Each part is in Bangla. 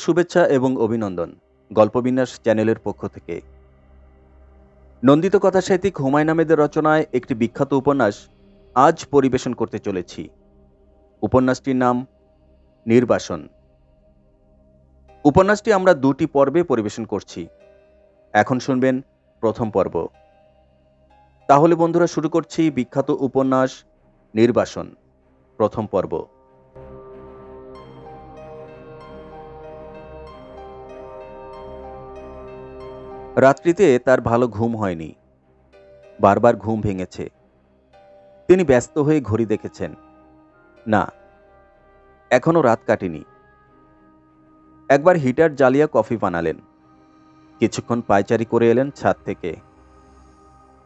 শুভেচ্ছা এবং অভিনন্দন গল্পবিন্যাস চ্যানেলের পক্ষ থেকে। নন্দিত কথাসাহিত্যিক হুমায়ুন আহমেদের রচনায় একটি বিখ্যাত উপন্যাস আজ পরিবেশন করতে চলেছি। উপন্যাসটির নাম নির্বাসন। উপন্যাসটি আমরা দুটি পর্বে পরিবেশন করছি। এখন শুনবেন প্রথম পর্ব। তাহলে বন্ধুরা, শুরু করছি বিখ্যাত উপন্যাস নির্বাসন প্রথম পর্ব। রাত্রিতে তার ভালো ঘুম হয়নি, বারবার ঘুম ভেঙেছে। তিনি ব্যস্ত হয়ে ঘড়ি দেখেছেন, না, এখনো রাত কাটেনি। একবার হিটার জ্বালিয়ে কফি বানালেন, কিছুক্ষণ পায়চারি করে এলেন ছাদ থেকে।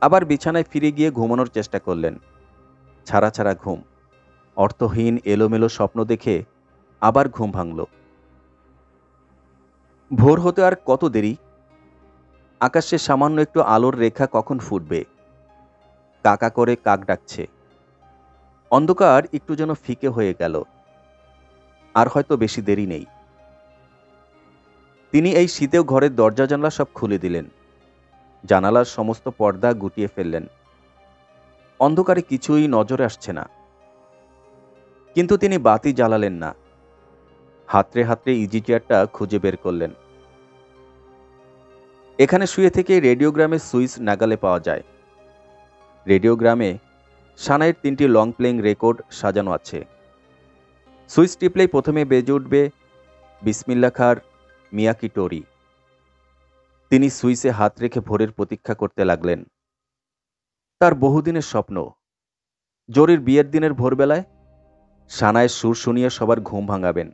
আবার বিছানায় ফিরে গিয়ে ঘুমানোর চেষ্টা করলেন। ছাড়া ছাড়া ঘুম, অর্থহীন এলোমেলো স্বপ্ন দেখে আবার ঘুম ভাঙল। ভোর হতে আর কত দেরি? আকাশে সামান্য একটু আলোর রেখা কখন ফুটবে? কাকা করে কাক ডাকছে। অন্ধকার একটু যেন ফিকে হয়ে গেল। আর হয়তো বেশি দেরি নেই। তিনি এই শীতেও ঘরের দরজা জানলা সব খুলে দিলেন, জানালার সমস্ত পর্দা গুটিয়ে ফেললেন। অন্ধকারে কিছুই নজরে আসছে না। কিন্তু তিনি বাতি জ্বালালেন না। হাতড়ে হাতড়ে ইজি চেয়ারটা খুঁজে বের করলেন। এখানে শুয়ে থেকে রেডিওগ্রামের সুইচ নাগালে পাওয়া যায়। রেডিওগ্রামে সানাইয়ের 3টি লং প্লেইং রেকর্ড সাজানো আছে। সুইচ টিপলেই প্রথমে বেজে উঠবে বিসমিল্লা খাঁর মিয়াকি টোরি। তিনি সুইচে হাত রেখে ভোরের প্রতীক্ষা করতে লাগলেন। তার বহুদিনের স্বপ্ন, জরির বিয়ের দিনের ভোরবেলায় সানায়ের সুর শুনিয়ে সবার ঘুম ভাঙাবেন।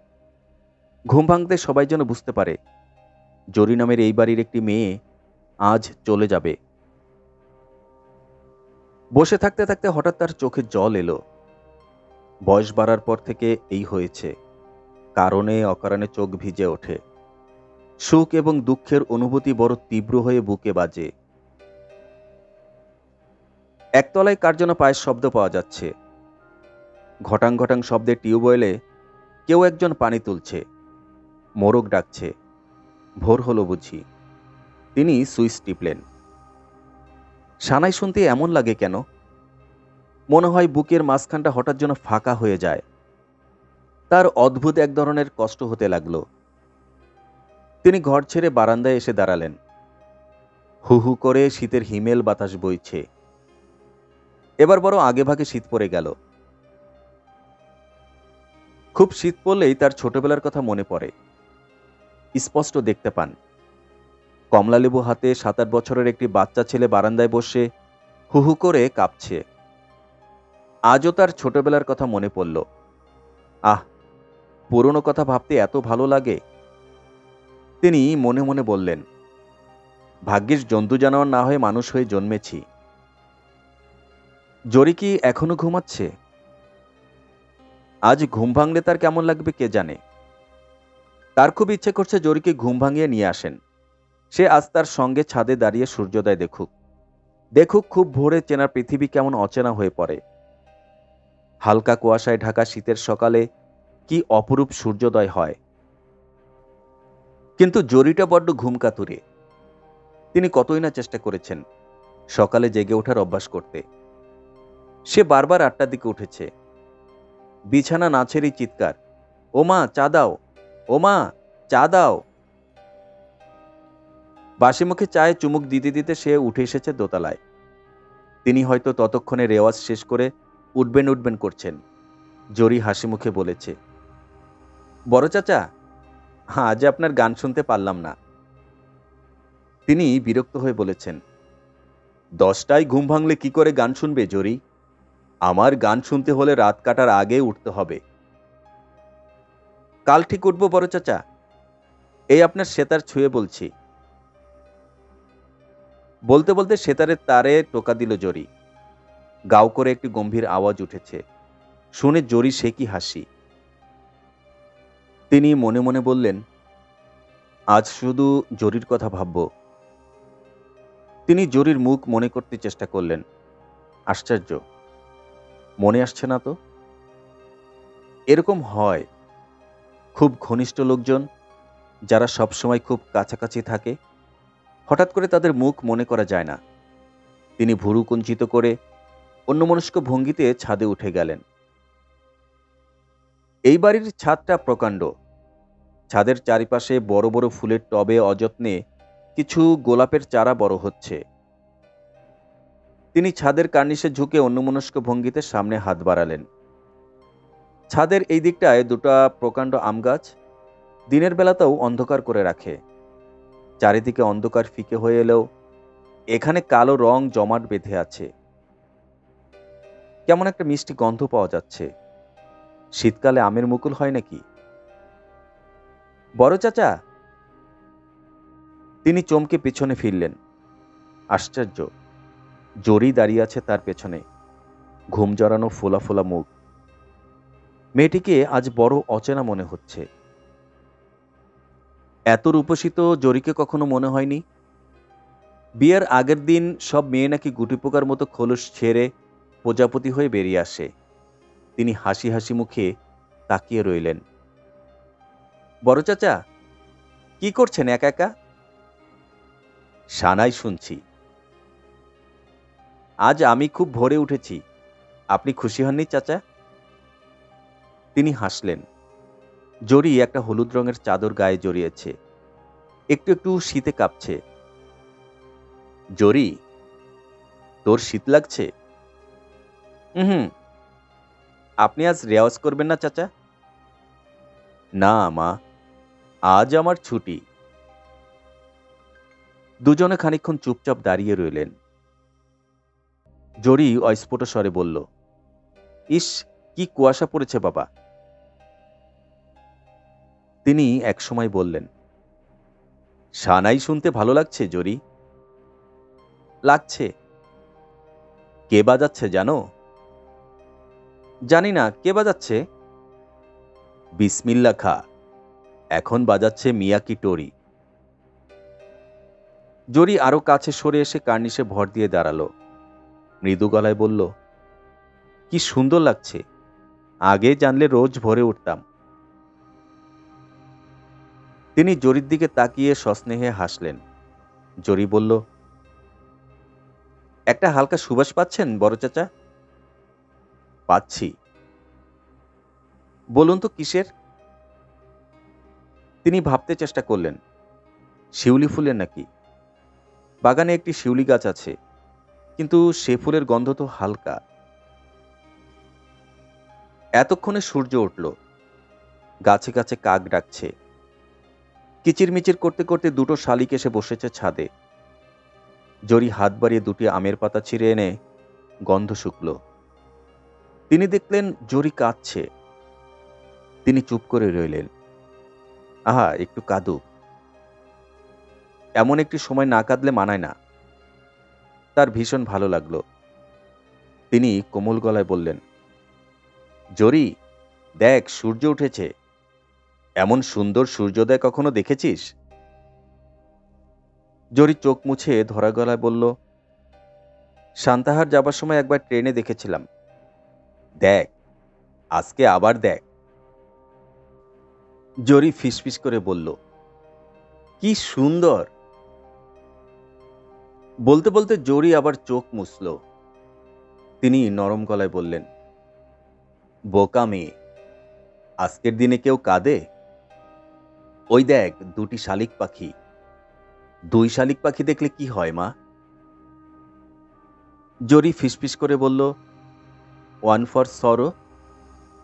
ঘুম ভাঙতে সবাই যেন বুঝতে পারে জরি নামের এই বাড়ির একটি মেয়ে আজ চলে যাবে। বসে থাকতে থাকতে হঠাৎ তার চোখে জল এলো। বয়স বাড়ার পর থেকে এই হয়েছে, কারণে অকারণে চোখ ভিজে ওঠে। সুখ এবং দুঃখের অনুভূতি বড় তীব্র হয়ে বুকে বাজে। একতলায় কার যেন পায়ের শব্দ পাওয়া যাচ্ছে। ঘটাং ঘটাং শব্দে টিউবওয়েলে কেউ একজন পানি তুলছে, মোরগ ডাকছে। ভোর হলো বুঝি। তিনি সুইচ টিপলেন। সানাই শুনতে এমন লাগে কেন? মনে হয় বুকের মাঝখানটা হঠাৎ যেন ফাঁকা হয়ে যায়। তার অদ্ভুত এক ধরনের কষ্ট হতে লাগলো। তিনি ঘর ছেড়ে বারান্দায় এসে দাঁড়ালেন। হু হু করে শীতের হিমেল বাতাস বইছে। এবার বড় আগেভাগে শীত পড়ে গেল। খুব শীত পড়লেই তার ছোটবেলার কথা মনে পড়ে। স্পষ্ট দেখতে পান কমলালেবু হাতে 7-8 বছরের একটি বাচ্চা ছেলে বারান্দায় বসে হু হু করে কাঁপছে। আজও তার ছোটবেলার কথা মনে পড়ল। আহ, পুরনো কথা ভাবতে এত ভালো লাগে। তিনি মনে মনে বললেন, ভাগ্যিস জন্তু জানোয়ার না হয়ে মানুষ হয়ে জন্মেছি। জরি কি এখনো ঘুমাচ্ছে? আজ ঘুম ভাঙলে তার কেমন লাগবে কে জানে। তার খুব ইচ্ছে করছে জরিকে ঘুম ভাঙিয়ে নিয়ে আসেন। সে আজ তার সঙ্গে ছাদে দাঁড়িয়ে সূর্যোদয় দেখুক। দেখুক খুব ভোরে চেনা পৃথিবী কেমন অচেনা হয়ে পড়ে। হালকা কুয়াশায় ঢাকা শীতের সকালে কি অপরূপ সূর্যোদয় হয়। কিন্তু জরিটা বড্ড ঘুমকাতুরে। তিনি কতই না চেষ্টা করেছেন সকালে জেগে ওঠার অভ্যাস করতে। সে বারবার 8টার দিকে উঠেছে। বিছানা না ছেড়েই চিৎকার, ও মা চা দাও, ও মা চা দাও। বাসি মুখে চায়ে চুমুক দিতে দিতে সে উঠে এসেছে দোতলায়। তিনি হয়তো ততক্ষণে রেওয়াজ শেষ করে উঠবেন উঠবেন করছেন। জরি হাসি মুখে বলেছে, বড় চাচা, আজ আপনার গান শুনতে পারলাম না। তিনি বিরক্ত হয়ে বলেছেন, 10টায় ঘুম ভাঙলে কি করে গান শুনবে জরি? আমার গান শুনতে হলে রাত কাটার আগে উঠতে হবে। কাল ঠিক উঠবো বড় চাচা, এই আপনার সেতার ছুঁয়ে বলছি। বলতে বলতে সেতারের তারে টোকা দিল জরি। গাও করে একটি গম্ভীর আওয়াজ উঠেছে। শুনে জরি সে কি হাসি। তিনি মনে মনে বললেন, আজ শুধু জরির কথা ভাবব। তিনি জরির মুখ মনে করতে চেষ্টা করলেন। আশ্চর্য, মনে আসছে না তো। এরকম হয়, খুব ঘনিষ্ঠ লোকজন যারা সবসময় খুব কাছাকাছি থাকে, হঠাৎ করে তাদের মুখ মনে করা যায় না। তিনি ভুরু কুঞ্চিত করে অন্যমনস্ক ভঙ্গিতে ছাদে উঠে গেলেন। এই বাড়ির ছাদটা প্রকাণ্ড। ছাদের চারিপাশে বড় বড় ফুলের টবে অযত্নে কিছু গোলাপের চারা বড় হচ্ছে। তিনি ছাদের কার্নিশে ঝুঁকে অন্যমনস্ক ভঙ্গিতে সামনে হাত বাড়ালেন। ছাদের এই দিকটায় দুটো প্রকাণ্ড আম গাছ দিনের বেলাতেও অন্ধকার করে রাখে। চারিদিকে অন্ধকার ফিকে হয়ে এলেও এখানে কালো রং জমাট বেঁধে আছে। কেমন একটা মিষ্টি গন্ধ পাওয়া যাচ্ছে। শীতকালে আমের মুকুল হয় নাকি? বড় চাচা! তিনি চমকে পিছনে ফিরলেন। আশ্চর্য, জরি দাঁড়িয়ে আছে তার পেছনে, ঘুম জড়ানো ফোলা ফোলা মুখ। মেয়েটিকে আজ বড় অচেনা মনে হচ্ছে। এত রূপসী তো জরিকে কখনো মনে হয়নি। বিয়ের আগের দিন সব মেয়ে নাকি গুটি পোকার মতো খোলস ছেড়ে প্রজাপতি হয়ে বেরিয়ে আসে। তিনি হাসি হাসি মুখে তাকিয়ে রইলেন। বড় চাচা, কি করছেন একা একা? সানাই শুনছি। আজ আমি খুব ভোরে উঠেছি। আপনি খুশি হননি চাচা? তিনি হাসলেন। জরি একটা হলুদ রঙের চাদর গায়ে জড়িয়েছে, একটু একটু শীতে কাঁপছে। জরি, তোর শীত লাগছে? হুম। আপনি আজ রেওয়াজ করবেন না চাচা? না মা, আজ আমার ছুটি। দুজনে খানিকক্ষণ চুপচাপ দাঁড়িয়ে রইলেন। জরি অস্ফুট স্বরে বলল, ইস, কি কুয়াশা পড়েছে বাবা। তিনি একসময় বললেন, সানাই শুনতে ভালো লাগছে জরি? লাগছে। কে বাজাচ্ছে জানো? জানি না, কে বাজাচ্ছে? বিসমিল্লা খা, এখন বাজাচ্ছে মিয়াকি টোরি। জরি আরো কাছে সরে এসে কার্নিশে ভর দিয়ে দাঁড়ালো। মৃদু গলায় বলল, কি সুন্দর লাগছে। আগে জানলে রোজ ভোরে উঠতাম। তিনি জরির দিকে তাকিয়ে সস্নেহে হাসলেন। জরি বলল, একটা হালকা সুবাস পাচ্ছেন বড় চাচা? পাচ্ছি। বলুন তো কিসের? তিনি ভাবতে চেষ্টা করলেন। শিউলি ফুলের নাকি? বাগানে একটি শিউলি গাছ আছে, কিন্তু সে ফুলের গন্ধ তো হালকা। এতক্ষণে সূর্য উঠল। গাছে গাছে কাক ডাকছে। কিচিরমিচির করতে করতে দুটো শালিক এসে বসেছে ছাদে। জরি হাত বাড়িয়ে দুটি আমের পাতা ছিঁড়ে এনে গন্ধ শুকল। তিনি দেখলেন জরি কাঁদছে। তিনি চুপ করে রইলেন। আহা, একটু কাঁদুক। এমন একটি সময় না কাঁদলে মানায় না। তার ভীষণ ভালো লাগলো। তিনি কোমল গলায় বললেন, জরি, দেখ সূর্য উঠেছে। এমন সুন্দর সূর্যোদয় কখনো দেখেছিস? জরি চোখ মুছে ধরা গলায় বলল, সান্তাহার যাবার সময় একবার ট্রেনে দেখেছিলাম। দেখ, আজকে আবার দেখ। জরি ফিসফিস করে বলল, কি সুন্দর। বলতে বলতে জরি আবার চোখ মুছল। তিনি নরম গলায় বললেন, বোকা মেয়ে, আজকের দিনে কেউ কাঁদে? ওই দেখ দুটি শালিক পাখি। দুই শালিক পাখি দেখলে কি হয় মা? জরি ফিসফিস করে বলল, ওয়ান ফর সরো,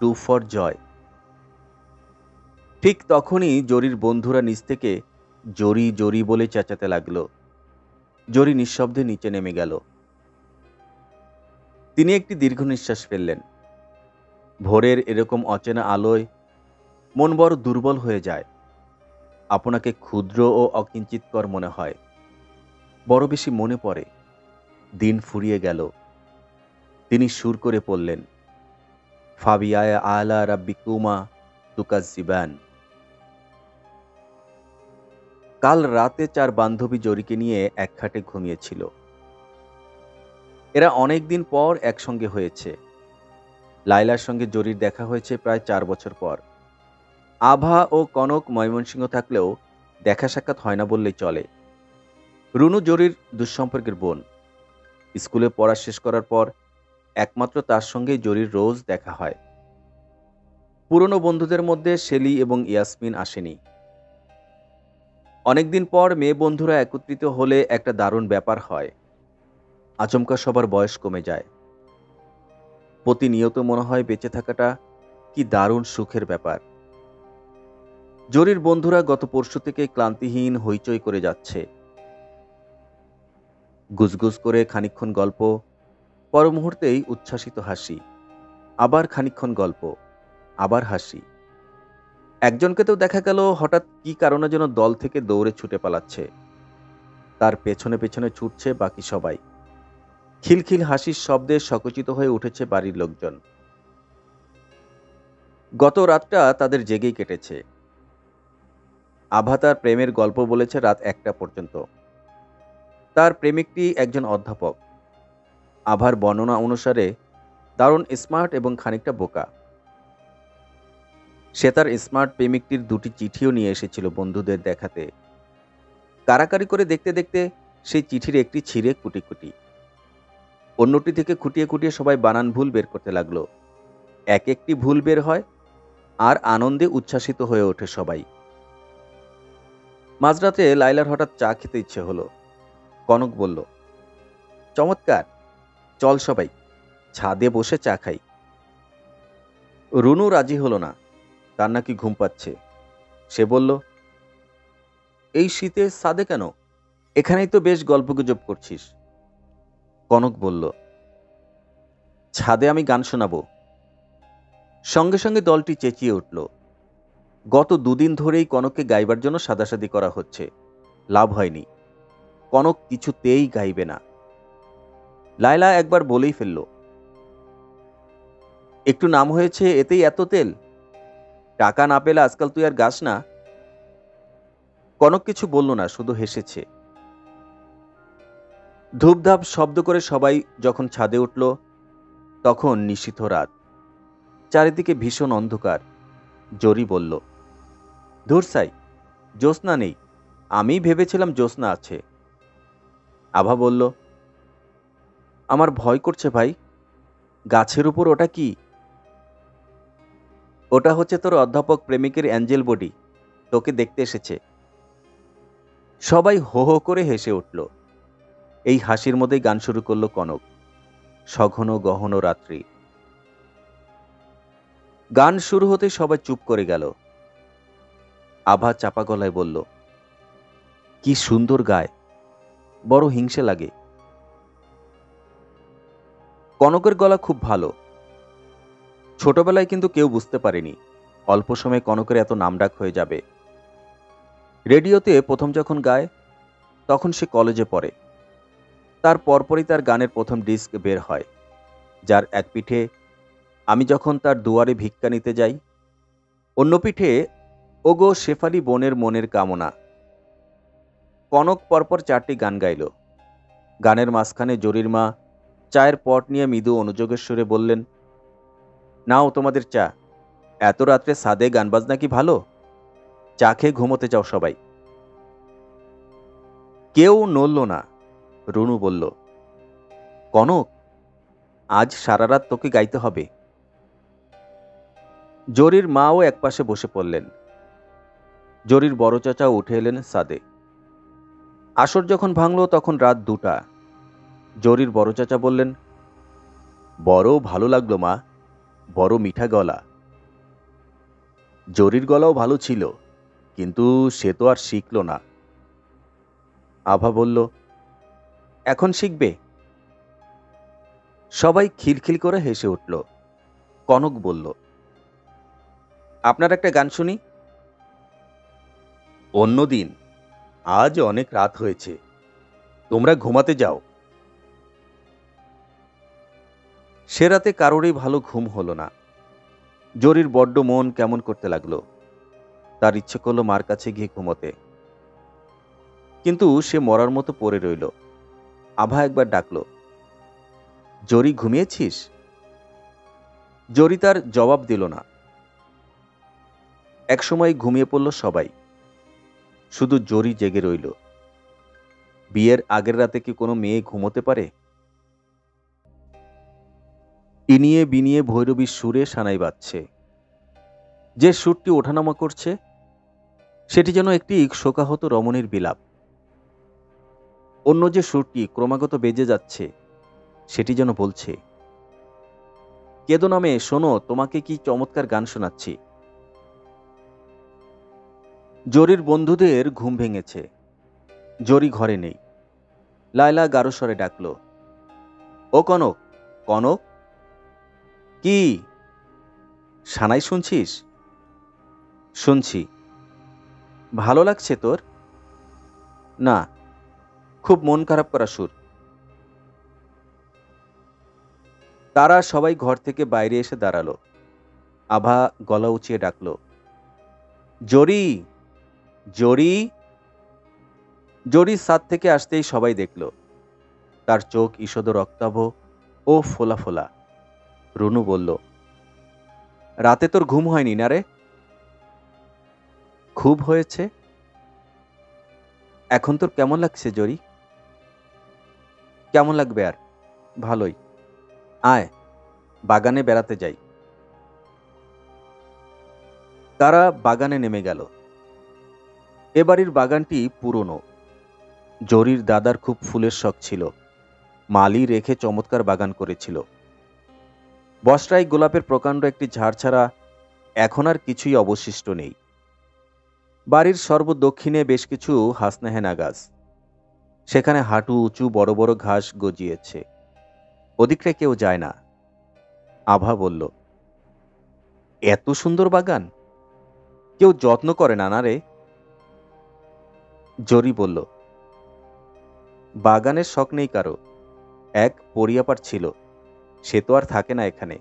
টু ফর জয়। ঠিক তখনই জরির বন্ধুরা নিচ থেকে জরি জরি বলে চেঁচাতে লাগলো। জরি নিঃশব্দে নিচে নেমে গেল। তিনি একটি দীর্ঘ নিঃশ্বাস ফেললেন। ভোরের এরকম অচেনা আলোয় মন বড় দুর্বল হয়ে যায়। আপনাকে ক্ষুদ্র ও অকিঞ্চিতকর মনে হয়। বড় বেশি মনে পড়ে। দিন ফুরিয়ে গেল। তিনি সুর করে পড়লেন, ফাবিয়ায় আলা রাব্বিকুমা তুকাজ্জিবান। কাল রাতে চার বান্ধবী জরিকে নিয়ে এক খাটে ঘুমিয়েছিল। এরা অনেক দিন পর একসঙ্গে হয়েছে। লায়লার সঙ্গে জরির দেখা হয়েছে প্রায় 4 বছর পর। আভা ও কনক ময়মনসিংহ থাকলেও দেখা সাক্ষাৎ হয় না বললেই চলে। রুনু জরির দুঃসম্পর্কের বোন। স্কুলে পড়া শেষ করার পর একমাত্র তার সঙ্গেই জরির রোজ দেখা হয়। পুরনো বন্ধুদের মধ্যে শেলি এবং ইয়াসমিন আসেনি। অনেকদিন পর মেয়ে বন্ধুরা একত্রিত হলে একটা দারুণ ব্যাপার হয়। আচমকা সবার বয়স কমে যায়। প্রতিনিয়ত মনে হয় বেঁচে থাকাটা কি দারুণ সুখের ব্যাপার। জরির বন্ধুরা গত পরশু থেকে ক্লান্তিহীন হইচই করে যাচ্ছে। গুজগুজ করে খানিকক্ষণ গল্প, পর মুহূর্তেই উচ্ছ্বাসিত হাসি, আবার খানিকক্ষণ গল্প, আবার হাসি। একজনকে তো দেখা গেল হঠাৎ কি কারণে যেন দল থেকে দৌড়ে ছুটে পালাচ্ছে। তার পেছনে পেছনে ছুটছে বাকি সবাই। খিলখিল হাসির শব্দে সচকিত হয়ে উঠেছে বাড়ির লোকজন। গত রাতটা তাদের জেগেই কেটেছে। আভা তার প্রেমের গল্প বলেছে রাত 1টা পর্যন্ত। তার প্রেমিকটি একজন অধ্যাপক। আভার বর্ণনা অনুসারে দারুণ স্মার্ট এবং খানিকটা বোকা। সে তার স্মার্ট প্রেমিকটির 2টি চিঠিও নিয়ে এসেছিল বন্ধুদের দেখাতে। কারাকারি করে দেখতে দেখতে সেই চিঠির একটি ছিঁড়ে কুটি কুটি, অন্যটি থেকে খুঁটিয়ে খুঁটিয়ে সবাই বানান ভুল বের করতে লাগলো। এক একটি ভুল বের হয় আর আনন্দে উচ্ছ্বাসিত হয়ে ওঠে সবাই। মাঝরাতে লাইলার হঠাৎ চা খেতে ইচ্ছে হলো। কনক বলল, চমৎকার, চল সবাই ছাদে বসে চা খাই। রুনু রাজি হলো না, তার নাকি ঘুম পাচ্ছে। সে বলল, এই শীতে ছাদে কেন? এখানেই তো বেশ গল্পগুজব করছিস। কনক বলল, ছাদে আমি গান শোনাবো। সঙ্গে সঙ্গে দলটি চেঁচিয়ে উঠল। গত 2 দিন ধরেই কনককে গাইবার জন্য সাদাসাদি করা হচ্ছে, লাভ হয়নি। কনক কিছুতেই গাইবে না। লায়লা একবার বলেই ফেলল, একটু নাম হয়েছে এতেই এত তেল? টাকা না পেলে আজকাল তুই আর গাস না? কনক কিছু বলল না, শুধু হেসেছে। ধূপধাপ শব্দ করে সবাই যখন ছাদে উঠল, তখন নিশীথ রাত। চারিদিকে ভীষণ অন্ধকার। জরি বলল, ধুর সাই, জ্যোৎস্না নেই। আমি ভেবেছিলাম জ্যোৎস্না আছে। আভা বলল, আমার ভয় করছে ভাই। গাছের উপর ওটা কি? ওটা হচ্ছে তোর অধ্যাপক প্রেমিকের অ্যাঞ্জেল বডি, তোকে দেখতে এসেছে। সবাই হো হো করে হেসে উঠল। এই হাসির মধ্যেই গান শুরু করল কনক, সঘন গহন রাত্রি। গান শুরু হতে সবাই চুপ করে গেল। আভা চাপা গলায় বলল, কি সুন্দর গায়, বড় হিংসে লাগে। কনকের গলা খুব ভালো। ছোটবেলায় কিন্তু কেউ বুঝতে পারেনি অল্প সময়ে কনকের এত নামডাক হয়ে যাবে। রেডিওতে প্রথম যখন গায়, তখন সে কলেজে পড়ে। তার পরপরই তার গানের প্রথম ডিস্ক বের হয়, যার এক পিঠে আমি যখন তার দুয়ারে ভিক্ষা নিতে যাই, অন্য পিঠে ওগো শেফালি বোনের মনের কামনা। কনক পরপর 4টি গান গাইল। গানের মাঝখানে জরির মা চায়ের পট নিয়ে মৃদু অনুযোগের সুরে বললেন, নাও তোমাদের চা। এত রাত্রে ছাদে গান বাজনা কি ভালো? চা খেয়ে ঘুমোতে যাও সবাই। কেউ নড়ল না। রুনু বলল, কনক, আজ সারা রাত তোকে গাইতে হবে। জরির মাও একপাশে বসে পড়লেন। জরির বড় চাচাও উঠে এলেন ছাদে। আসর যখন ভাঙল তখন রাত 2টা। জরির বড় চাচা বললেন, বড় ভালো লাগলো মা, বড় মিঠা গলা। জরির গলাও ভালো ছিল, কিন্তু সে তো আর শিখল না। আভা বলল, এখন শিখবে? সবাই খিলখিল করে হেসে উঠল। কনক বলল, আপনার একটা গান শুনি। অন্যদিন, আজ অনেক রাত হয়েছে, তোমরা ঘুমাতে যাও। সে রাতে কারোরই ভালো ঘুম হলো না। জরির বড্ড মন কেমন করতে লাগলো। তার ইচ্ছে করলো মার কাছে গিয়ে ঘুমোতে, কিন্তু সে মরার মতো পড়ে রইল। আভা একবার ডাকল, জরি ঘুমিয়েছিস? জরি তার জবাব দিল না। একসময় ঘুমিয়ে পড়ল সবাই। শুধু জরি জেগে রইল। বিয়ের আগের রাতে কি কোনো মেয়ে ঘুমোতে পারে? ইনিয়ে বিনিয়ে ভৈরবীর সুরে সানাই বাজছে। যে সুরটি ওঠানামা করছে সেটি যেন একটি শোকাহত রমণীর বিলাপ। অন্য যে সুরটি ক্রমাগত বেজে যাচ্ছে সেটি যেন বলছে, কেদো নামে, শোনো, তোমাকে কি চমৎকার গান শোনাচ্ছি। জরির বন্ধুদের ঘুম ভেঙেছে। জরি ঘরে নেই। লায়লা গাঢ় স্বরে ডাকল, ও কনক, কনক। কি? সানাই শুনছিস? শুনছি। ভালো লাগছে তোর? না, খুব মন খারাপ করা সুর। তারা সবাই ঘর থেকে বাইরে এসে দাঁড়ালো। আভা গলা উঁচিয়ে ডাকল, জরি, জরি। জরি ছাদ থেকে আসতেই সবাই দেখল। তার চোখ ঈষদ রক্তাভ ও ফোলা ফোলা। রুনু বলল, রাতে তোর ঘুম হয়নি না রে? খুব হয়েছে। এখন তোর কেমন লাগছে জরি? কেমন লাগবে আর, ভালোই। আয়, বাগানে বেড়াতে যাই। তারা বাগানে নেমে গেল। এ বাড়ির বাগানটি পুরনো। জরির দাদার খুব ফুলের শখ ছিল। মালি রেখে চমৎকার বাগান করেছিল। বসরায় গোলাপের প্রকাণ্ড একটি ঝাড় ছাড়া এখন আর কিছুই অবশিষ্ট নেই। বাড়ির সর্বদক্ষিণে বেশ কিছু হাসনাহেনা গাছ। সেখানে হাঁটু উঁচু বড় বড় ঘাস গজিয়েছে। ওদিকটায় কেউ যায় না। আভা বলল, এত সুন্দর বাগান, কেউ যত্ন করে না না রে? জরি বলল, বাগানের শখ নেই কারো। এক পরিয়াপার ছিল, সে তো আর থাকে না এখানে।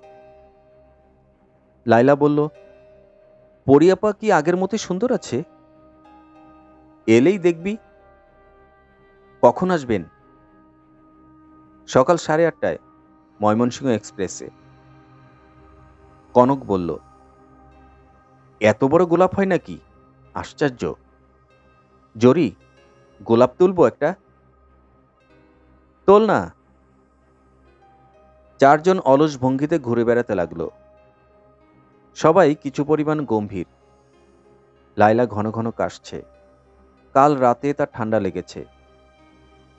লাইলা বলল, পরিয়াপা কি আগের মতোই সুন্দর আছে? এলেই দেখবি। কখন আসবেন? সকাল 8:30টায়, ময়মনসিংহ এক্সপ্রেসে। কনক বলল, এত বড় গোলাপ হয় নাকি? আশ্চর্য। জরি, গোলাপ তুলবো একটা? তোল না। 4 জন অলস ভঙ্গিতে ঘুরে বেড়াতে লাগলো। সবাই কিছু পরিমাণ গম্ভীর। লায়লা ঘন ঘন কাশছে। কাল রাতে তার ঠান্ডা লেগেছে।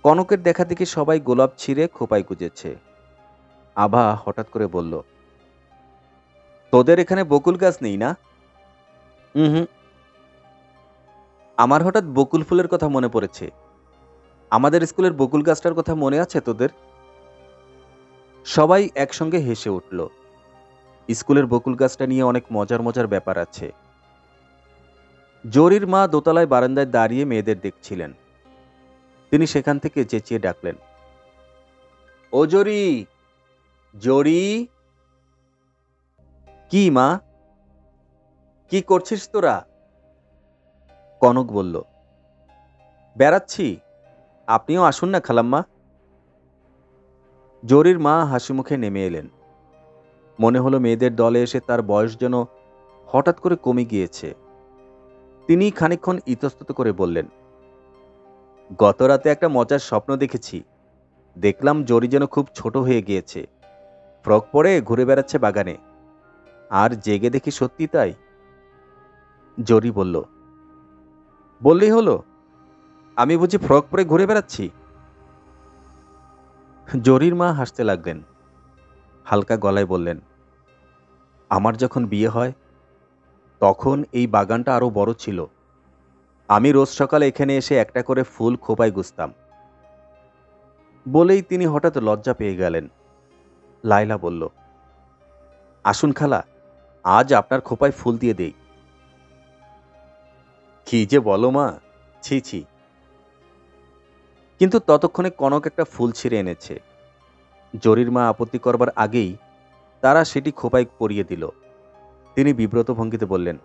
কনকের দেখা দেখি সবাই গোলাপ ছিঁড়ে খোপায় গুজেছে। আভা হঠাৎ করে বলল, তোদের এখানে বকুল গাছ নেই না? হুম। আমার হঠাৎ বকুল ফুলের কথা মনে পড়েছে। আমাদের স্কুলের বকুল গাছটার কথা মনে আছে তোদের? সবাই একসঙ্গে হেসে উঠল। স্কুলের বকুল গাছটা নিয়ে অনেক মজার মজার ব্যাপার আছে। জরির মা দোতলায় বারান্দায় দাঁড়িয়ে মেয়েদের দেখছিলেন। তিনি সেখান থেকে চেঁচিয়ে ডাকলেন, ও জরি, জরি। কি মা? কি করছিস তোরা? কনক বলল, বেড়াচ্ছি, আপনিও আসুন না খালাম্মা। জরির মা হাসি মুখে নেমে এলেন। মনে হলো মেয়েদের দলে এসে তার বয়স যেন হঠাৎ করে কমে গিয়েছে। তিনি খানিকক্ষণ ইতস্তত করে বললেন, গত রাতে একটা মজার স্বপ্ন দেখেছি। দেখলাম জরি যেন খুব ছোট হয়ে গিয়েছে, ফ্রক পরে ঘুরে বেড়াচ্ছে বাগানে। আর জেগে দেখি সত্যি তাই। জরি বলল, বললেই হলো, আমি বুঝি ফ্রক পরে ঘুরে বেড়াচ্ছি? জরির মা হাসতে লাগলেন। হালকা গলায় বললেন, আমার যখন বিয়ে হয় তখন এই বাগানটা আরো বড় ছিল। আমি রোজ সকালে এখানে এসে একটা করে ফুল খোপায় গুছতাম। বলেই তিনি হঠাৎ লজ্জা পেয়ে গেলেন। লায়লা বলল, আসুন খালা, আজ আপনার খোপায় ফুল দিয়ে দেই। কি যে বলো মা, ছি ছি। কিন্তু ততক্ষণে কনক একটা ফুল ছিঁড়ে এনেছে। জরির মা আপত্তি করবার আগেই তারা সেটি খোপায় পরিয়ে দিল। তিনি বিব্রত ভঙ্গিতে বললেন,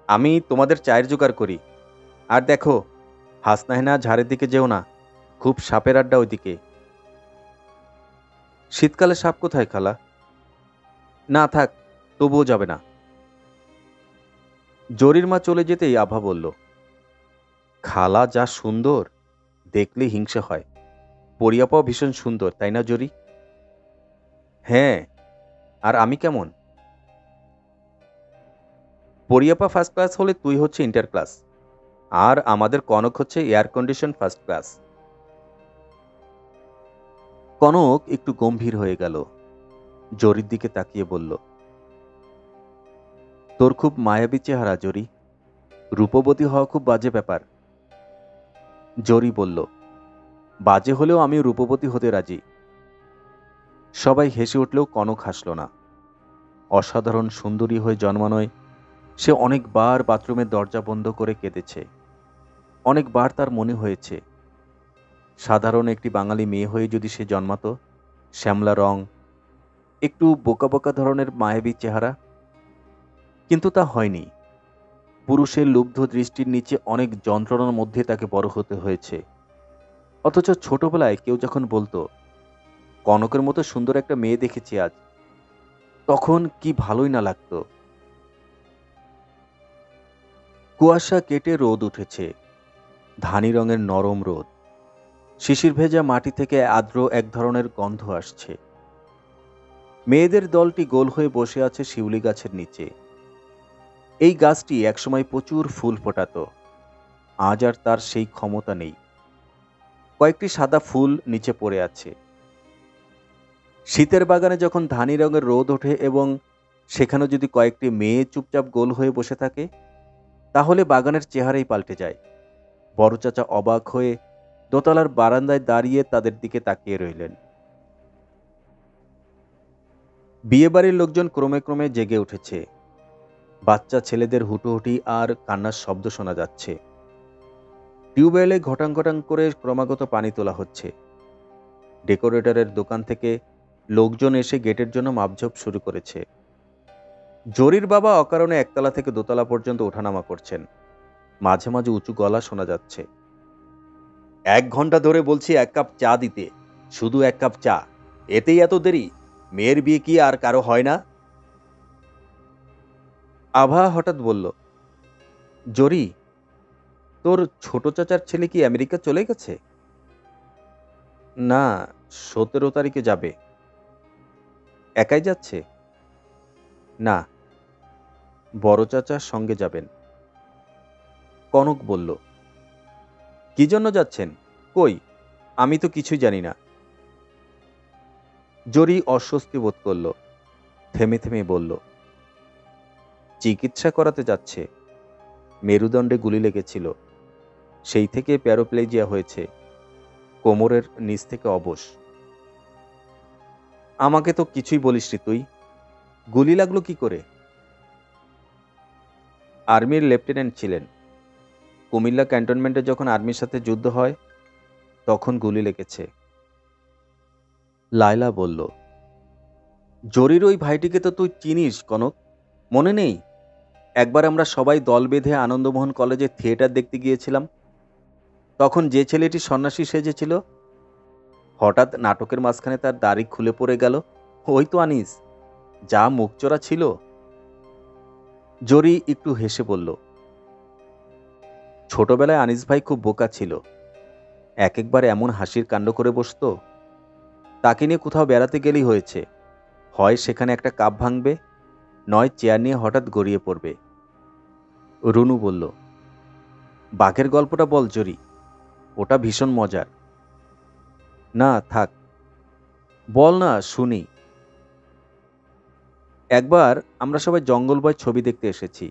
আমি তোমাদের চায়ের জোগাড় করি। আর দেখো, হাসনাহেনা ঝাড়ের দিকে যেও না, খুব সাপের আড্ডা ওইদিকে। শীতকালে সাপ কোথায় খালা? না থাক, তবুও যাবে না। জরির মা চলে যেতেই আভা বলল, খালা যা সুন্দর, দেখলে হিংসে হয়। পরিয়াপাও ভীষণ সুন্দর, তাই না জরি? হ্যাঁ, আর আমি কেমন? পরিয়াপা ফার্স্ট ক্লাস হলে তুই হচ্ছে ইন্টার ক্লাস, আর আমাদের কনক হচ্ছে air condition first class. Kanak একটু গম্ভীর হয়ে গেল, জরির দিকে তাকিয়ে বলল, তোর খুব মায়াবী চেহারা জরি, রূপবতী হওয়া খুব বাজে ব্যাপার। জরি বলল, বাজে হলেও আমি রূপবতী হতে রাজি। সবাই হেসে উঠলেও কনক হাসল না। অসাধারণ সুন্দরী হয়ে জন্মানোয় সে অনেকবার বাথরুমের দরজা বন্ধ করে কেঁদেছে। অনেকবার তার মনে হয়েছে, সাধারণ একটি বাঙালি মেয়ে হয়ে যদি সে জন্মাতো, শ্যামলা রং, একটু বোকা বোকা ধরনের মায়াবী চেহারা, কিন্তু তা হয়নি। পুরুষের লুব্ধ দৃষ্টির নিচে অনেক যন্ত্রণার মধ্যে তাকে বড় হতে হয়েছে। অথচ ছোটবেলায় কেউ যখন বলতো, কনকের মতো সুন্দর একটা মেয়ে দেখেছি আজ, তখন কি ভালোই না লাগতো। কুয়াশা কেটে রোদ উঠেছে, ধানি রঙের নরম রোদ। শিশির ভেজা মাটি থেকে আর্দ্র এক ধরনের গন্ধ আসছে। মেয়েদের দলটি গোল হয়ে বসে আছে শিউলি গাছের নিচে। এই গাছটি একসময় প্রচুর ফুল ফোটাত, আজ আর তার সেই ক্ষমতা নেই। কয়েকটি সাদা ফুল নিচে পড়ে আছে। শীতের বাগানে যখন ধানি রঙের রোদ ওঠে এবং সেখানে যদি কয়েকটি মেয়ে চুপচাপ গোল হয়ে বসে থাকে, তাহলে বাগানের চেহারাই পাল্টে যায়। বড় চাচা অবাক হয়ে দোতলার বারান্দায় দাঁড়িয়ে তাদের দিকে তাকিয়ে রইলেন। বিয়েবাড়ির লোকজন ক্রমে ক্রমে জেগে উঠেছে। বাচ্চা ছেলেদের হুটোহুটি আর কান্নার শব্দ শোনা যাচ্ছে। টিউবওয়েলে ঘটাং ঘটাং করে ক্রমাগত পানি তোলা হচ্ছে। ডেকোরেটরের দোকান থেকে লোকজন এসে গেটের জন্য মাপঝোপ শুরু করেছে। জরির বাবা অকারণে একতলা থেকে দোতলা পর্যন্ত ওঠানামা করছেন। মাঝে মাঝে উঁচু গলা শোনা যাচ্ছে, 1 ঘন্টা ধরে বলছি 1 কাপ চা দিতে, শুধু 1 কাপ চা, এতেই এত দেরি? মেয়ের বিয়ে কি আর কারো হয় না? আভা হঠাৎ বলল, জরি, তোর ছোট চাচার ছেলে কি আমেরিকা চলে গেছে? না, 17 তারিখে যাবে। একাই যাচ্ছে? না, বড় চাচার সঙ্গে যাবেন। কনক বলল, কি জন্য যাচ্ছেন? কই, আমি তো কিছুই জানি না। জরি অস্বস্তি বোধ করল, থেমে থেমে বলল, চিকিৎসা করাতে যাচ্ছে। মেরুদণ্ডে গুলি লেগেছিল, সেই থেকে প্যারাপ্লেজিয়া হয়েছে, কোমরের নিচ থেকে অবশ। আমাকে তো কিছুই বলিসনি তুই, গুলি লাগলো কি করে? আর্মির লেফটেন্যান্ট ছিলেন। কুমিল্লা ক্যান্টনমেন্টে যখন আর্মির সাথে যুদ্ধ হয়, তখন গুলি লেগেছে। লায়লা বলল, জরির ওই ভাইটিকে তো তুই চিনিস কনক, মনে নেই? একবার আমরা সবাই দল বেঁধে আনন্দমোহন কলেজে থিয়েটার দেখতে গিয়েছিলাম। তখন যে ছেলেটি সন্ন্যাসী সেজেছিল, হঠাৎ নাটকের মাঝখানে তার দাড়ি খুলে পড়ে গেল, ওই তো আনিস, যা মুখচোরা ছিল। জরি একটু হেসে বলল, ছোটবেলায় আনিস ভাই খুব বোকা ছিল, এক একবার এমন হাসির কাণ্ড করে বসতো। তাকে নিয়ে কোথাও বেড়াতে গেলেই হয়েছে, হয় সেখানে একটা কাপ ভাঙবে, নয় চেয়ার নিয়ে হঠাৎ গড়িয়ে পড়বে। রুনু বলল, বাঘের গল্পটা বল জরি, ওটা ভীষণ মজার। না থাক, বল না শুনি। একবার আমরা সবাই জঙ্গল বয় ছবি দেখতে এসেছি।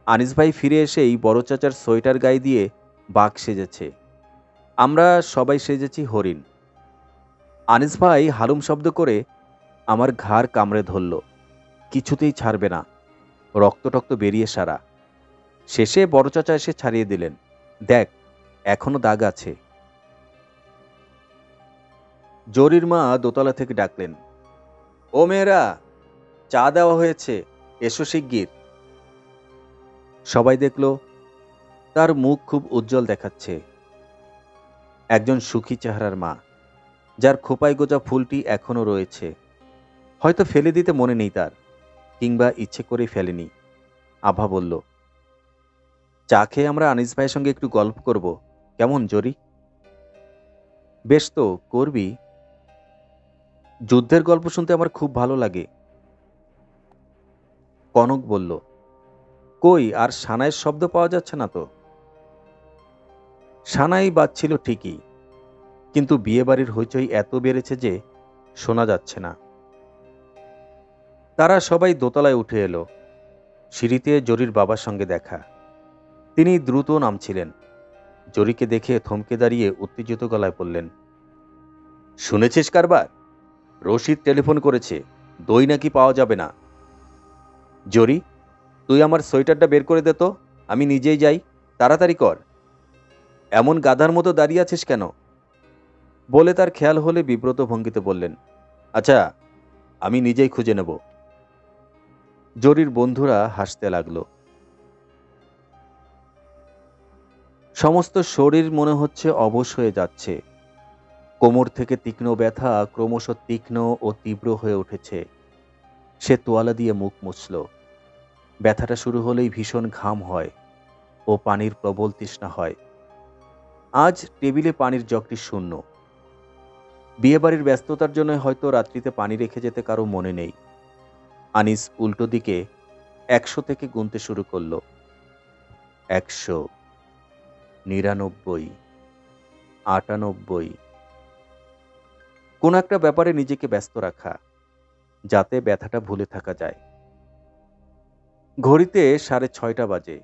আনিস ভাই ফিরে এসেই বড় চাচার সোয়েটার গায়ে দিয়ে বাঘ সেজেছে, আমরা সবাই সেজেছি হরিণ। আনিস ভাই হালুম শব্দ করে আমার ঘাড় কামড়ে ধরল, কিছুতেই ছাড়বে না, রক্ত টক্ত বেরিয়ে সারা। শেষে বড় চাচা এসে ছাড়িয়ে দিলেন, দেখ এখনো দাগ আছে। জরির মা দোতলা থেকে ডাকলেন, ও মেয়েরা, চা দেওয়া হয়েছে, এসো শিগগির। সবাই দেখল তার মুখ খুব উজ্জ্বল দেখাচ্ছে। একজন সুখী চেহারার মা, যার খোপায় গোজা ফুলটি এখনো রয়েছে, হয়তো ফেলে দিতে মনে নেই তার, কিংবা ইচ্ছে করে ফেলেনি। আভা বলল, চা খেয়ে আমরা আনিস ভাইয়ের সঙ্গে একটু গল্প করব, কেমন জরি? বেশ তো, করবি। যুদ্ধের গল্প শুনতে আমার খুব ভালো লাগে। কনক বলল, কই আর সানাইয়ের শব্দ পাওয়া যাচ্ছে না তো। সানাই বাজছিল ঠিকই, কিন্তু বিয়েবাড়ির হইচই এত বেড়েছে যে শোনা যাচ্ছে না। তারা সবাই দোতলায় উঠে এলো। সিঁড়িতে জরির বাবার সঙ্গে দেখা। তিনি দ্রুত নামছিলেন। জরিকে দেখে থমকে দাঁড়িয়ে উত্তেজিত গলায় বললেন, শুনেছিস কারবার? রশিদ টেলিফোন করেছে, দই নাকি পাওয়া যাবে না। জরি, তুই আমার সোয়েটারটা বের করে দে তো, আমি নিজেই যাই। তাড়াতাড়ি কর। এমন গাধার মতো দাঁড়িয়ে আছিস কেন? বলে তার খেয়াল হলে বিব্রত ভঙ্গিতে বললেন, আচ্ছা, আমি নিজেই খুঁজে নেব। জরির বন্ধুরা হাসতে লাগল। সমস্ত শরীর মনে হচ্ছে অবশ হয়ে যাচ্ছে। কোমর থেকে তীক্ষ্ণ ব্যথা ক্রমশ তীক্ষ্ণ ও তীব্র হয়ে উঠেছে। সে তোয়ালা দিয়ে মুখ মুছল। ব্যথাটা শুরু হলেই ভীষণ ঘাম হয় ও পানির প্রবল তৃষ্ণা হয়। আজ টেবিলে পানির জগটি শূন্য। বিয়েবাড়ির ব্যস্ততার জন্য হয়তো রাত্রিতে পানি রেখে যেতে কারো মনে নেই। আনিস উল্টো দিকে 100 থেকে গুনতে শুরু করল। 100, 99, 98। কোন একটা ব্যাপারে নিজেকে ব্যস্ত রাখা, যাতে ব্যথাটা ভুলে থাকা যায়। ঘড়িতে 6:30 বাজে।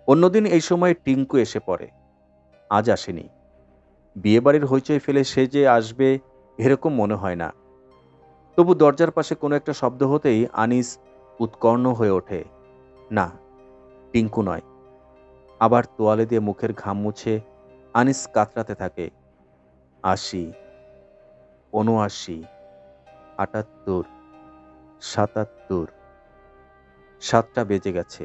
অন্যদিন এই সময় টিঙ্কু এসে পড়ে, আজ আসেনি। বিয়েবাড়ির হইচই ফেলে সে যে আসবে এরকম মনে হয় না। তবু দরজার পাশে কোনো একটা শব্দ হতেই আনিস উৎকর্ণ হয়ে ওঠে। না, টিঙ্কু নয়। আবার তোয়ালে দিয়ে মুখের ঘাম মুছে আনিস কাতরাতে থাকে। 80, 79, 78, 77। 7টা বেজে গেছে।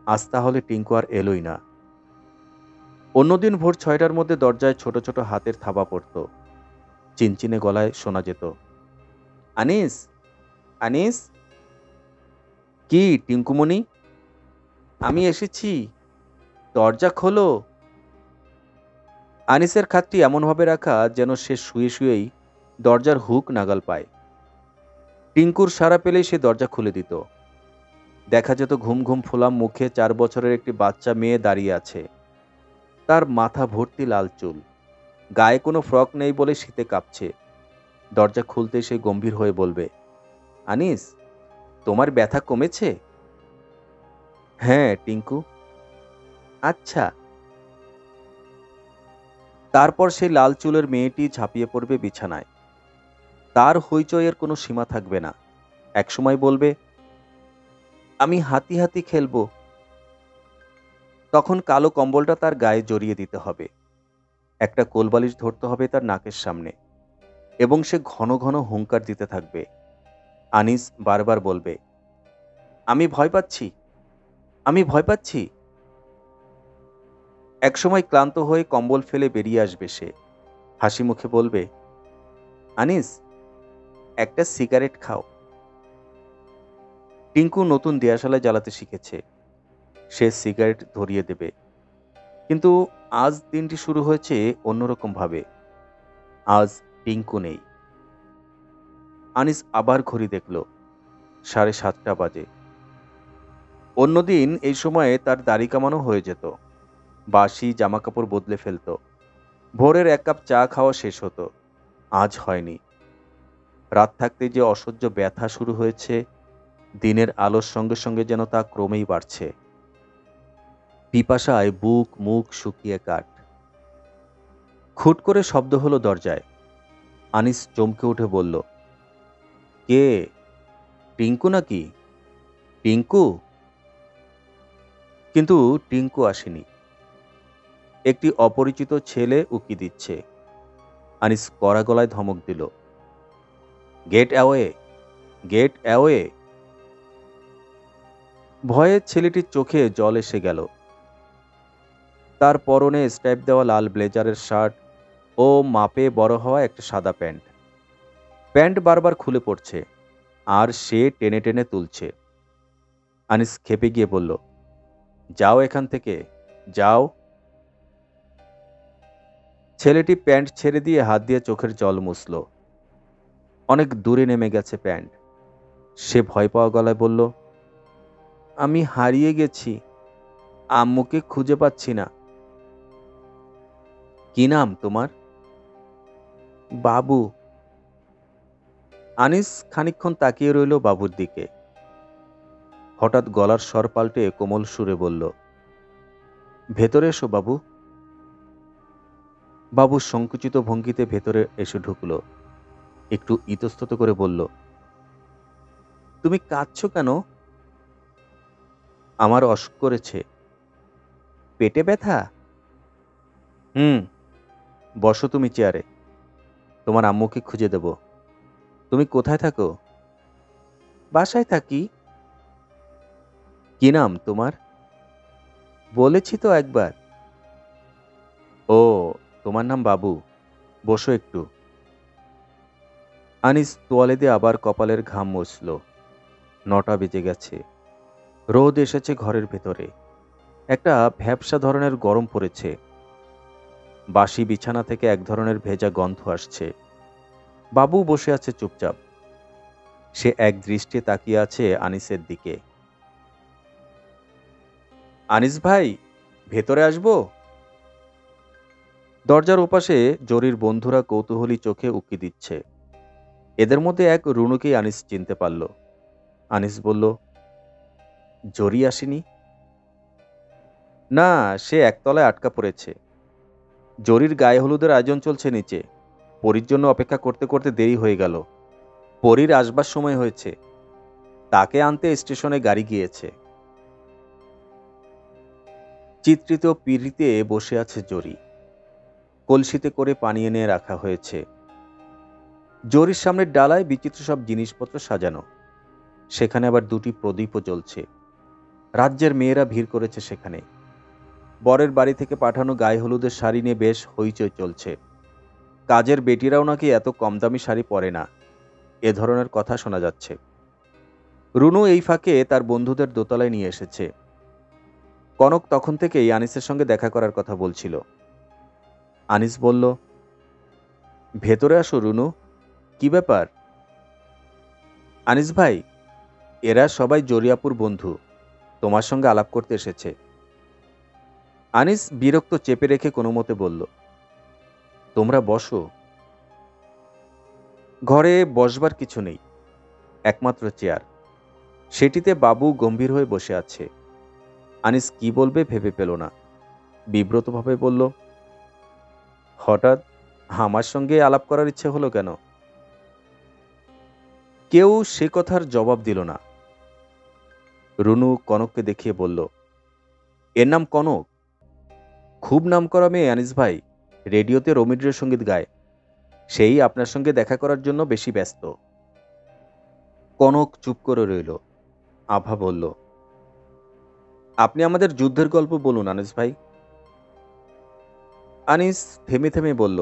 আজ তাহলে টিঙ্কু আর এলোই না। অন্যদিন ভোর 6টার মধ্যে দরজায় ছোট ছোট হাতের থাবা পড়ত। চিনচিনে গলায় শোনা যেত, আনিস, আনিস। কি টিঙ্কুমণি? আমি এসেছি, দরজা খোলো। আনিসের খাতটি এমনভাবে রাখা যেন সে শুয়ে শুয়েই দরজার হুক নাগাল পায়। টিঙ্কুর সাড়া পেলেই সে দরজা খুলে দিত। দেখা যেত ঘুম ঘুম ফোলাম মুখে 4 বছরের একটি বাচ্চা মেয়ে দাঁড়িয়ে আছে। তার মাথা ভর্তি লাল চুল, গায়ে কোনো ফ্রক নেই বলে শীতে কাঁপছে। দরজা খুলতেই সে গম্ভীর হয়ে বলবে, আনিস, তোমার ব্যথা কমেছে? হ্যাঁ টিঙ্কু। আচ্ছা। তারপর সেই লাল চুলের মেয়েটি ঝাঁপিয়ে পড়বে বিছানায়। তার হইচইয়ের কোনো সীমা থাকবে না। একসময় বলবে, আমি হাতি হাতি খেলবো। তখন কালো কম্বলটা তার গায়ে জড়িয়ে দিতে হবে। একটা কোলবালিশ ধরতে হবে তার নাকের সামনে, এবং সে ঘন ঘন হুঙ্কার দিতে থাকবে। আনিস বারবার বলবে, আমি ভয় পাচ্ছি, আমি ভয় পাচ্ছি। একসময় ক্লান্ত হয়ে কম্বল ফেলে বেরিয়ে আসবে সে। হাসি মুখে বলবে, আনিস, একটা সিগারেট খাও। টিঙ্কু নতুন দেয়াশালায় জ্বালাতে শিখেছে। সে সিগারেট ধরিয়ে দেবে। কিন্তু আজ দিনটি শুরু হয়েছে অন্যরকম ভাবে। আজ টিঙ্কু নেই। আনিস আবার ঘড়ি দেখল, 7:30 বাজে। অন্যদিন এই সময়ে তার দাড়ি কামানো হয়ে যেত, বাসি জামাকাপড় বদলে ফেলত, ভোরের 1 কাপ চা খাওয়া শেষ হতো। আজ হয়নি। রাত থাকতে যে অসহ্য ব্যথা শুরু হয়েছে, দিনের আলোর সঙ্গে সঙ্গে যেন তা ক্রমেই বাড়ছে। পিপাসায় বুক মুখ শুকিয়ে কাঠ। খুট করে শব্দ হলো দরজায়। আনিস চমকে উঠে বলল, কে? টিঙ্কু নাকি? টিঙ্কু? কিন্তু টিঙ্কু আসেনি। একটি অপরিচিত ছেলে উকি দিচ্ছে। আনিস কড়া গলায় ধমক দিল, গেট অ্যাওয়ে, গেট অ্যাওয়ে। ভয়ে ছেলেটির চোখে জল এসে গেল। তার পরনে স্ট্রাইপ দেওয়া লাল ব্লেজারের শার্ট ও মাপে বড় হওয়া একটা সাদা প্যান্ট। প্যান্ট বারবার খুলে পড়ছে, আর সে টেনে টেনে তুলছে। আনিস খেপে গিয়ে বলল, যাও এখান থেকে, যাও। ছেলেটি প্যান্ট ছেড়ে দিয়ে হাত দিয়ে চোখের জল মুছল। অনেক দূরে নেমে গেছে প্যান্ট। সে ভয় পাওয়া গলায় বলল, আমি হারিয়ে গেছি, আম্মুকে খুঁজে পাচ্ছি না। কি নাম তোমার? বাবু। আনিস খানিকক্ষণ তাকিয়ে রইল বাবুর দিকে। হঠাৎ গলার স্বর পাল্টে কোমল সুরে বলল, ভেতরে এসো বাবু। বাবু সংকুচিত ভঙ্গিতে ভেতরে এসে ঢুকল। একটু ইতস্তত করে বলল, তুমি কাঁদছো কেন? আমার অসুখ করেছে। পেটে ব্যথা? হুম। বসো তুমি চেয়ারে, তোমার আম্মুকে খুঁজে দেব। তুমি কোথায় থাকো? বাসায় থাকি। কি নাম তোমার? বলেছি তো একবার। ও, তোমার নাম বাবু। বসো একটু। আনিস তোয়ালে দিয়ে আবার কপালের ঘাম মুছল। 9টা বেজে গেছে। রোদ এসেছে ঘরের ভেতরে। একটা ভ্যাপসা ধরনের গরম পড়েছে। বাসি বিছানা থেকে এক ধরনের ভেজা গন্ধ আসছে। বাবু বসে আছে চুপচাপ। সে এক দৃষ্টে তাকিয়ে আছে আনিসের দিকে। আনিস ভাই, ভেতরে আসবো? দরজার ওপাশে জরির বন্ধুরা কৌতূহলী চোখে উকি দিচ্ছে। এদের মধ্যে এক রুনুকেই আনিস চিনতে পারল। আনিস বলল, জরি আসেনি? না, সে একতলায় আটকা পড়েছে। জরির গায়ে হলুদের আয়োজন চলছে নিচে। পরীর জন্য অপেক্ষা করতে করতে দেরি হয়ে গেল। পরীর আসবার সময় হয়েছে, তাকে আনতে স্টেশনে গাড়ি গিয়েছে। চিত্রিত পিঁড়িতে বসে আছে জরি। কলসিতে করে পানি এনে রাখা হয়েছে। জরির সামনের ডালায় বিচিত্র সব জিনিসপত্র সাজানো। সেখানে আবার 2টি প্রদীপও জ্বলছে। রাজ্যের মেয়েরা ভিড় করেছে সেখানে। বরের বাড়ি থেকে পাঠানো গায়ে হলুদের শাড়ি নিয়ে বেশ হইচই চলছে। কাজের বেটিরাও নাকি এত কম দামি শাড়ি পরে না, এ ধরনের কথা শোনা যাচ্ছে। রুনু এই ফাঁকে তার বন্ধুদের দোতলায় নিয়ে এসেছে। কনক তখন থেকেই আনিসের সঙ্গে দেখা করার কথা বলছিল। আনিস বলল, ভেতরে আসো রুনু। কি ব্যাপার? আনিস ভাই, এরা সবাই জরিয়াপুর বন্ধু, তোমার সঙ্গে আলাপ করতে এসেছে। আনিস বিরক্ত চেপে রেখে কোনো মতে বলল, তোমরা বসো। ঘরে বসবার কিছু নেই, একমাত্র চেয়ার। সেটিতে বাবু গম্ভীর হয়ে বসে আছে। আনিস কি বলবে ভেবে পেল না। বিব্রতভাবে বলল, হঠাৎ আমার সঙ্গে আলাপ করার ইচ্ছে হলো কেন? কেউ সে কথার জবাব দিল না। রুনু কনককে দেখিয়ে বলল, এর নাম কনক। খুব নামকরা মেয়ে আনিস ভাই, রেডিওতে রবীন্দ্র সঙ্গীত গায়। সেই আপনার সঙ্গে দেখা করার জন্য বেশি ব্যস্ত। কনক চুপ করে রইল। আভা বলল, আপনি আমাদের যুদ্ধের গল্প বলুন আনিস ভাই। আনিস থেমে থেমে বলল,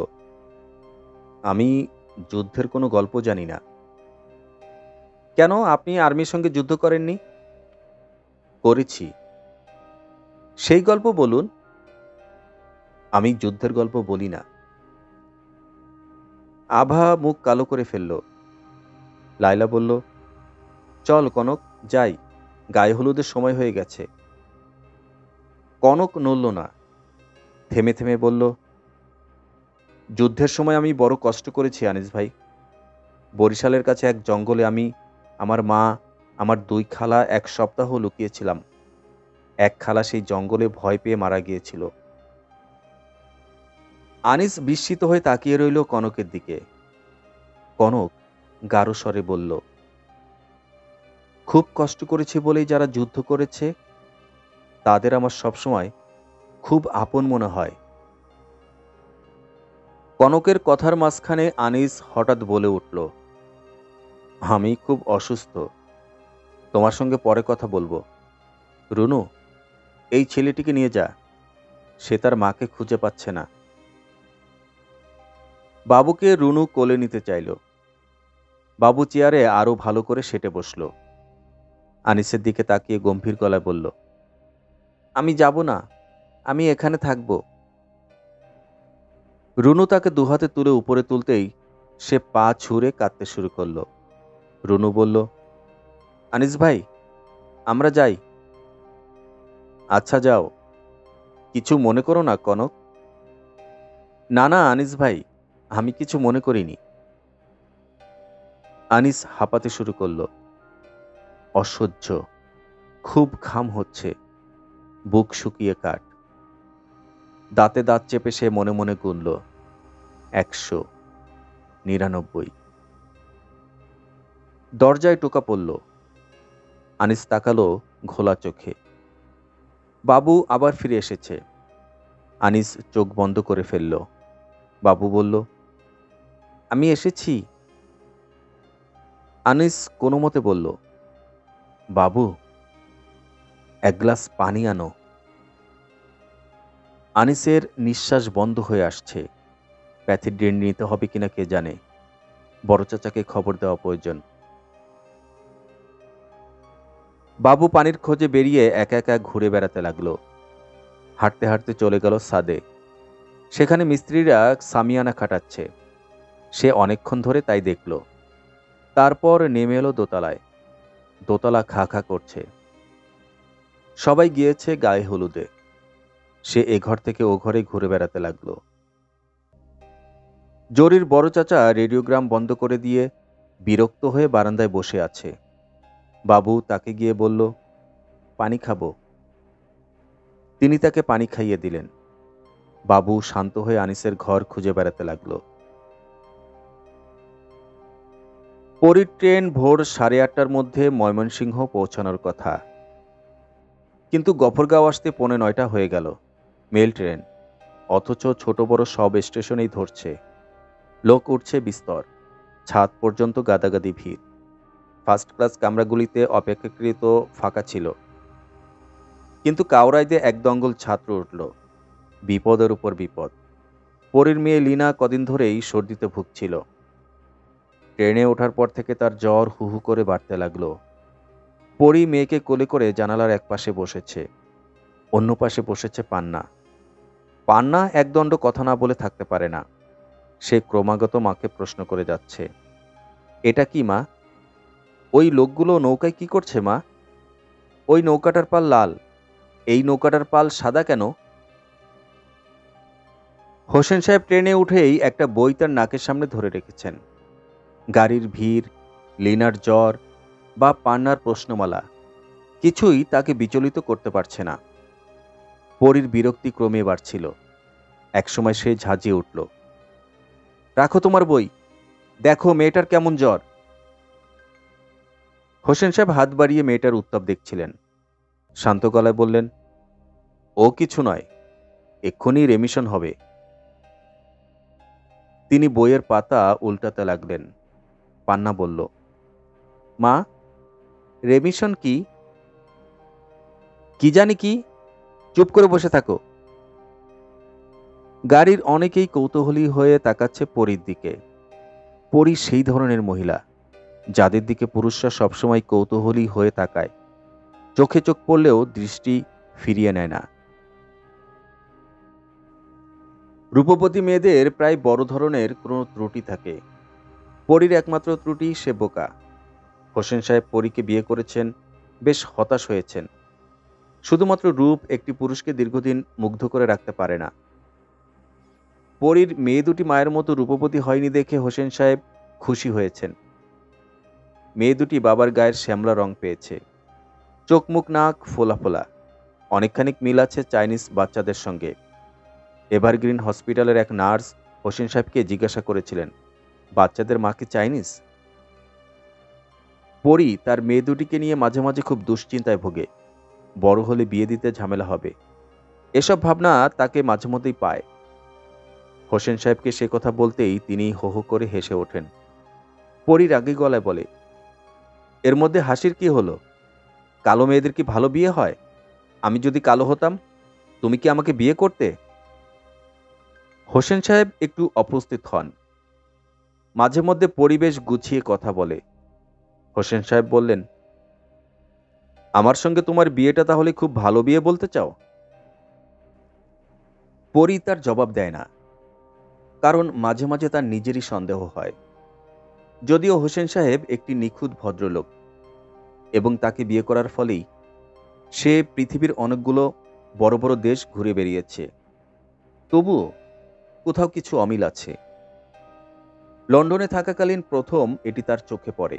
আমি যুদ্ধের কোনো গল্প জানি না। কেন, আপনি আর্মির সঙ্গে যুদ্ধ করেননি? করেছি। সেই গল্প বলুন। আমি যুদ্ধের গল্প বলি না। আভা মুখ কালো করে ফেলল। লায়লা বলল, চল কনক, যাই, গায়ে হলুদের সময় হয়ে গেছে। কনক নড়ল না। থেমে থেমে বলল, যুদ্ধের সময় আমি বড় কষ্ট করেছি আনিস ভাই। বরিশালের কাছে এক জঙ্গলে আমি, আমার মা, আমার 2 খালা 1 সপ্তাহ লুকিয়েছিলাম। এক খালা সেই জঙ্গলে ভয় পেয়ে মারা গিয়েছিল। আনিস বিস্মিত হয়ে তাকিয়ে রইল কনকের দিকে। কনক গাঢ় স্বরে বলল, খুব কষ্ট করেছি বলেই যারা যুদ্ধ করেছে তাদের আমার সবসময় খুব আপন মনে হয়। কনকের কথার মাঝখানে আনিস হঠাৎ বলে উঠল, আমি খুব অসুস্থ, তোমার সঙ্গে পরে কথা বলবো। রুনু, এই ছেলেটিকে নিয়ে যা, সে তার মাকে খুঁজে পাচ্ছে না। বাবুকে রুনু কোলে নিতে চাইল। বাবু চেয়ারে আরো ভালো করে সেটে বসল। আনিসের দিকে তাকিয়ে গম্ভীর গলায় বলল, আমি যাব না, আমি এখানে থাকব। রুনু তাকে দুহাতে তুলে উপরে তুলতেই সে পা ছুঁড়ে কাঁদতে শুরু করল। রুনু বলল, আনিস ভাই, আমরা যাই। আচ্ছা যাও, কিছু মনে করো না কনক। না না আনিস ভাই, আমি কিছু মনে করিনি। আনিস হাঁপাতে শুরু করল। অসহ্য, খুব ঘাম হচ্ছে, বুক শুকিয়ে কাঠ। দাঁতে দাঁত চেপে সে মনে মনে গুনল, 100, 99। দরজায় টোকা পড়ল। আনিস তাকালো ঘোলা চোখে। বাবু আবার ফিরে এসেছে। আনিস চোখ বন্ধ করে ফেলল। বাবু বলল, আমি এসেছি। আনিস কোনো মতে বলল, বাবু, এক গ্লাস পানি আনো। আনিসের নিঃশ্বাস বন্ধ হয়ে আসছে। প্যাথিড্রিন নিতে হবে কিনা কে জানে। বড় চাচাকে খবর দেওয়া প্রয়োজন। বাবু পানির খোঁজে বেরিয়ে একা একা ঘুরে বেড়াতে লাগলো। হাঁটতে হাঁটতে চলে গেল ছাদে। সেখানে মিস্ত্রিরা সামিয়ানা খাটাচ্ছে। সে অনেকক্ষণ ধরে তাই দেখল। তারপর নেমে এলো দোতলায়। দোতলা খা খা করছে। সবাই গিয়েছে গায়ে হলুদে। সে এ ঘর থেকে ও ঘরে ঘুরে বেড়াতে লাগলো। জরির বড় চাচা রেডিওগ্রাম বন্ধ করে দিয়ে বিরক্ত হয়ে বারান্দায় বসে আছে। বাবু তাকে গিয়ে বলল, পানি খাবো। তিনি তাকে পানি খাইয়ে দিলেন। বাবু শান্ত হয়ে আনিসের ঘর খুঁজে বেড়াতে লাগলো। পরীর ট্রেন ভোর 8:30টার মধ্যে ময়মনসিংহ পৌঁছানোর কথা, কিন্তু গফরগাঁও আসতে 8:45 হয়ে গেল। মেল ট্রেন, অথচ ছোট বড় সব স্টেশনেই ধরছে। লোক উঠছে বিস্তর। ছাদ পর্যন্ত গাদাগাদি ভিড়। ফার্স্ট ক্লাস কামরাগুলিতে অপেক্ষাকৃত ফাঁকা ছিল, কিন্তু কাউরাইতে এক দঙ্গল ছাত্র উঠল। বিপদের উপর বিপদ। পরীর মেয়ে লীনা কদিন ধরেই সর্দিতে ভুগছিল। ট্রেনে ওঠার পর থেকে তার জ্বর হু হু করে বাড়তে লাগলো। পরী মেয়েকে কোলে করে জানালার এক পাশে বসেছে। অন্য পাশে বসেছে পান্না। পান্না একদণ্ড কথা না বলে থাকতে পারে না। সে ক্রমাগত মাকে প্রশ্ন করে যাচ্ছে, এটা কি মা? ওই লোকগুলো নৌকায় কি করছে মা? ওই নৌকাটার পাল লাল, এই নৌকাটার পাল সাদা কেন? হোসেন সাহেব ট্রেনে উঠেই একটা বই তার নাকের সামনে ধরে রেখেছেন। গাড়ির ভিড়, লিনার জ্বর বা পান্নার প্রশ্নমালা কিছুই তাকে বিচলিত করতে পারছে না। পরীর বিরক্তি ক্রমে বাড়ছিল। একসময় সে ঝাঁঝিয়ে উঠল, রাখো তোমার বই, দেখো মেয়েটার কেমন জ্বর। হোসেন সাহেব হাত বাড়িয়ে মেয়েটার উত্তাপ দেখছিলেন। শান্ত গলায় বললেন, ও কিছু নয়, এক্ষুনি রেমিশন হবে। তিনি বইয়ের পাতা উল্টাতে লাগলেন। পান্না বলল, মা, রেমিশন কি? কি জানি কি, চুপ করে বসে থাকো। গাড়ির অনেকেই কৌতূহলী হয়ে তাকাচ্ছে পরীর দিকে। পরী সেই ধরনের মহিলা যাদের দিকে পুরুষরা সবসময় কৌতূহলী হয়ে তাকায়, চোখে চোখ পড়লেও দৃষ্টি ফিরিয়ে নেয় না। রূপবতী মেয়েদের প্রায় বড় ধরনের কোনো ত্রুটি থাকে। পরীর একমাত্র ত্রুটি, সে বোকা। হোসেন সাহেব পরীকে বিয়ে করেছেন, বেশ হতাশ হয়েছেন। শুধুমাত্র রূপ একটি পুরুষকে দীর্ঘদিন মুগ্ধ করে রাখতে পারে না। পরীর মেয়ে দুটি মায়ের মতো রূপবতী হয়নি দেখে হোসেন সাহেব খুশি হয়েছেন। মেয়ে দুটি বাবার গায়ের শ্যামলা রং পেয়েছে। চোখ মুখ নাক ফোলা ফোলা। অনেকখানিক মিল আছে চাইনিজ বাচ্চাদের সঙ্গে। এভারগ্রিন হসপিটালের এক নার্স হোসেন সাহেবকে জিজ্ঞাসা করেছিলেন, বাচ্চাদের মা কি চাইনিজ? পরী তার মেয়ে দুটিকে নিয়ে মাঝে মাঝে খুব দুশ্চিন্তায় ভোগে। বড় হলে বিয়ে দিতে ঝামেলা হবে, এসব ভাবনা তাকে মাঝে মধ্যেই পায়। হোসেন সাহেবকে সে কথা বলতেই তিনি হো হো করে হেসে ওঠেন। পরী রাগী গলায় বলে, এর মধ্যে হাসির কি হলো? কালো মেয়েদের কি ভালো বিয়ে হয়? আমি যদি কালো হতাম, তুমি কি আমাকে বিয়ে করতে? হোসেন সাহেব একটু অপ্রস্তুত হন। মাঝে মধ্যে পরিবেশ গুছিয়ে কথা বলে। হোসেন সাহেব বললেন, আমার সঙ্গে তোমার বিয়েটা তাহলে খুব ভালো বিয়ে বলতে চাও? পরী তার জবাব দেয় না, কারণ মাঝে মাঝে তার নিজেরই সন্দেহ হয়। যদিও হোসেন সাহেব একটি নিখুঁত ভদ্রলোক এবং তাকে বিয়ে করার ফলেই সে পৃথিবীর অনেকগুলো বড় বড় দেশ ঘুরে বেরিয়েছে, তবুও কোথাও কিছু অমিল আছে। লন্ডনে থাকাকালীন প্রথম এটি তার চোখে পড়ে।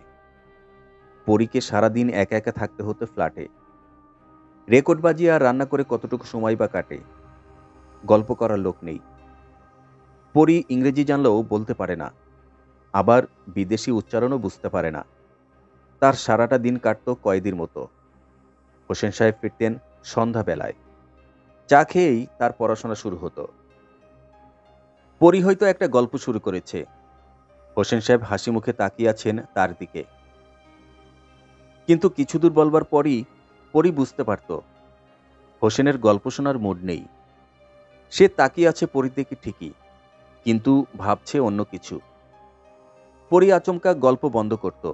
পরীকে সারাদিন একা একা থাকতে হতো ফ্ল্যাটে। রেকর্ড বাজিয়ে আর রান্না করে কতটুকু সময় বা কাটে। গল্প করার লোক নেই। পরী ইংরেজি জানলেও বলতে পারে না, আবার বিদেশি উচ্চারণও বুঝতে পারে না। তার সারাটা দিন কাটত কয়েদির মতো। হোসেন সাহেব ফিরতেন সন্ধ্যাবেলায়। চা খেয়েই তার পড়াশোনা শুরু হতো। পরী হয়তো একটা গল্প শুরু করেছে। হোসেন সাহেব হাসি মুখে তাকিয়ে আছেন তার দিকে। কিন্তু কিছু দূর বলবার পরই পরী বুঝতে পারত হোসেনের গল্প শোনার মুড নেই। সে তাকিয়ে আছে পরীর দিকে ঠিকই, কিন্তু ভাবছে অন্য কিছু। পরী আচমকা গল্প বন্ধ করত।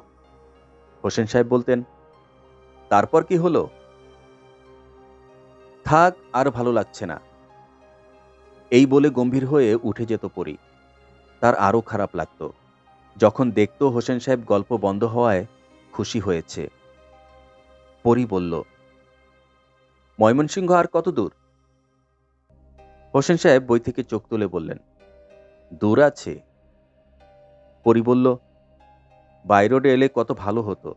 হোসেন সাহেব বলতেন, তারপর কি হলো? থাক, আর ভালো লাগছে না, এই বলে গম্ভীর হয়ে উঠে যেত পরী। তার আরও খারাপ লাগত যখন দেখত হোসেন সাহেব গল্প বন্ধ হওয়ায় খুশি হয়েছে। পরী বলল, ময়মনসিংহ আর কত দূর? হোসেন সাহেব বই থেকে চোখ তুলে বললেন, দূর আছে। পরী বলল, বাই রোডে এলে কত ভালো হতো।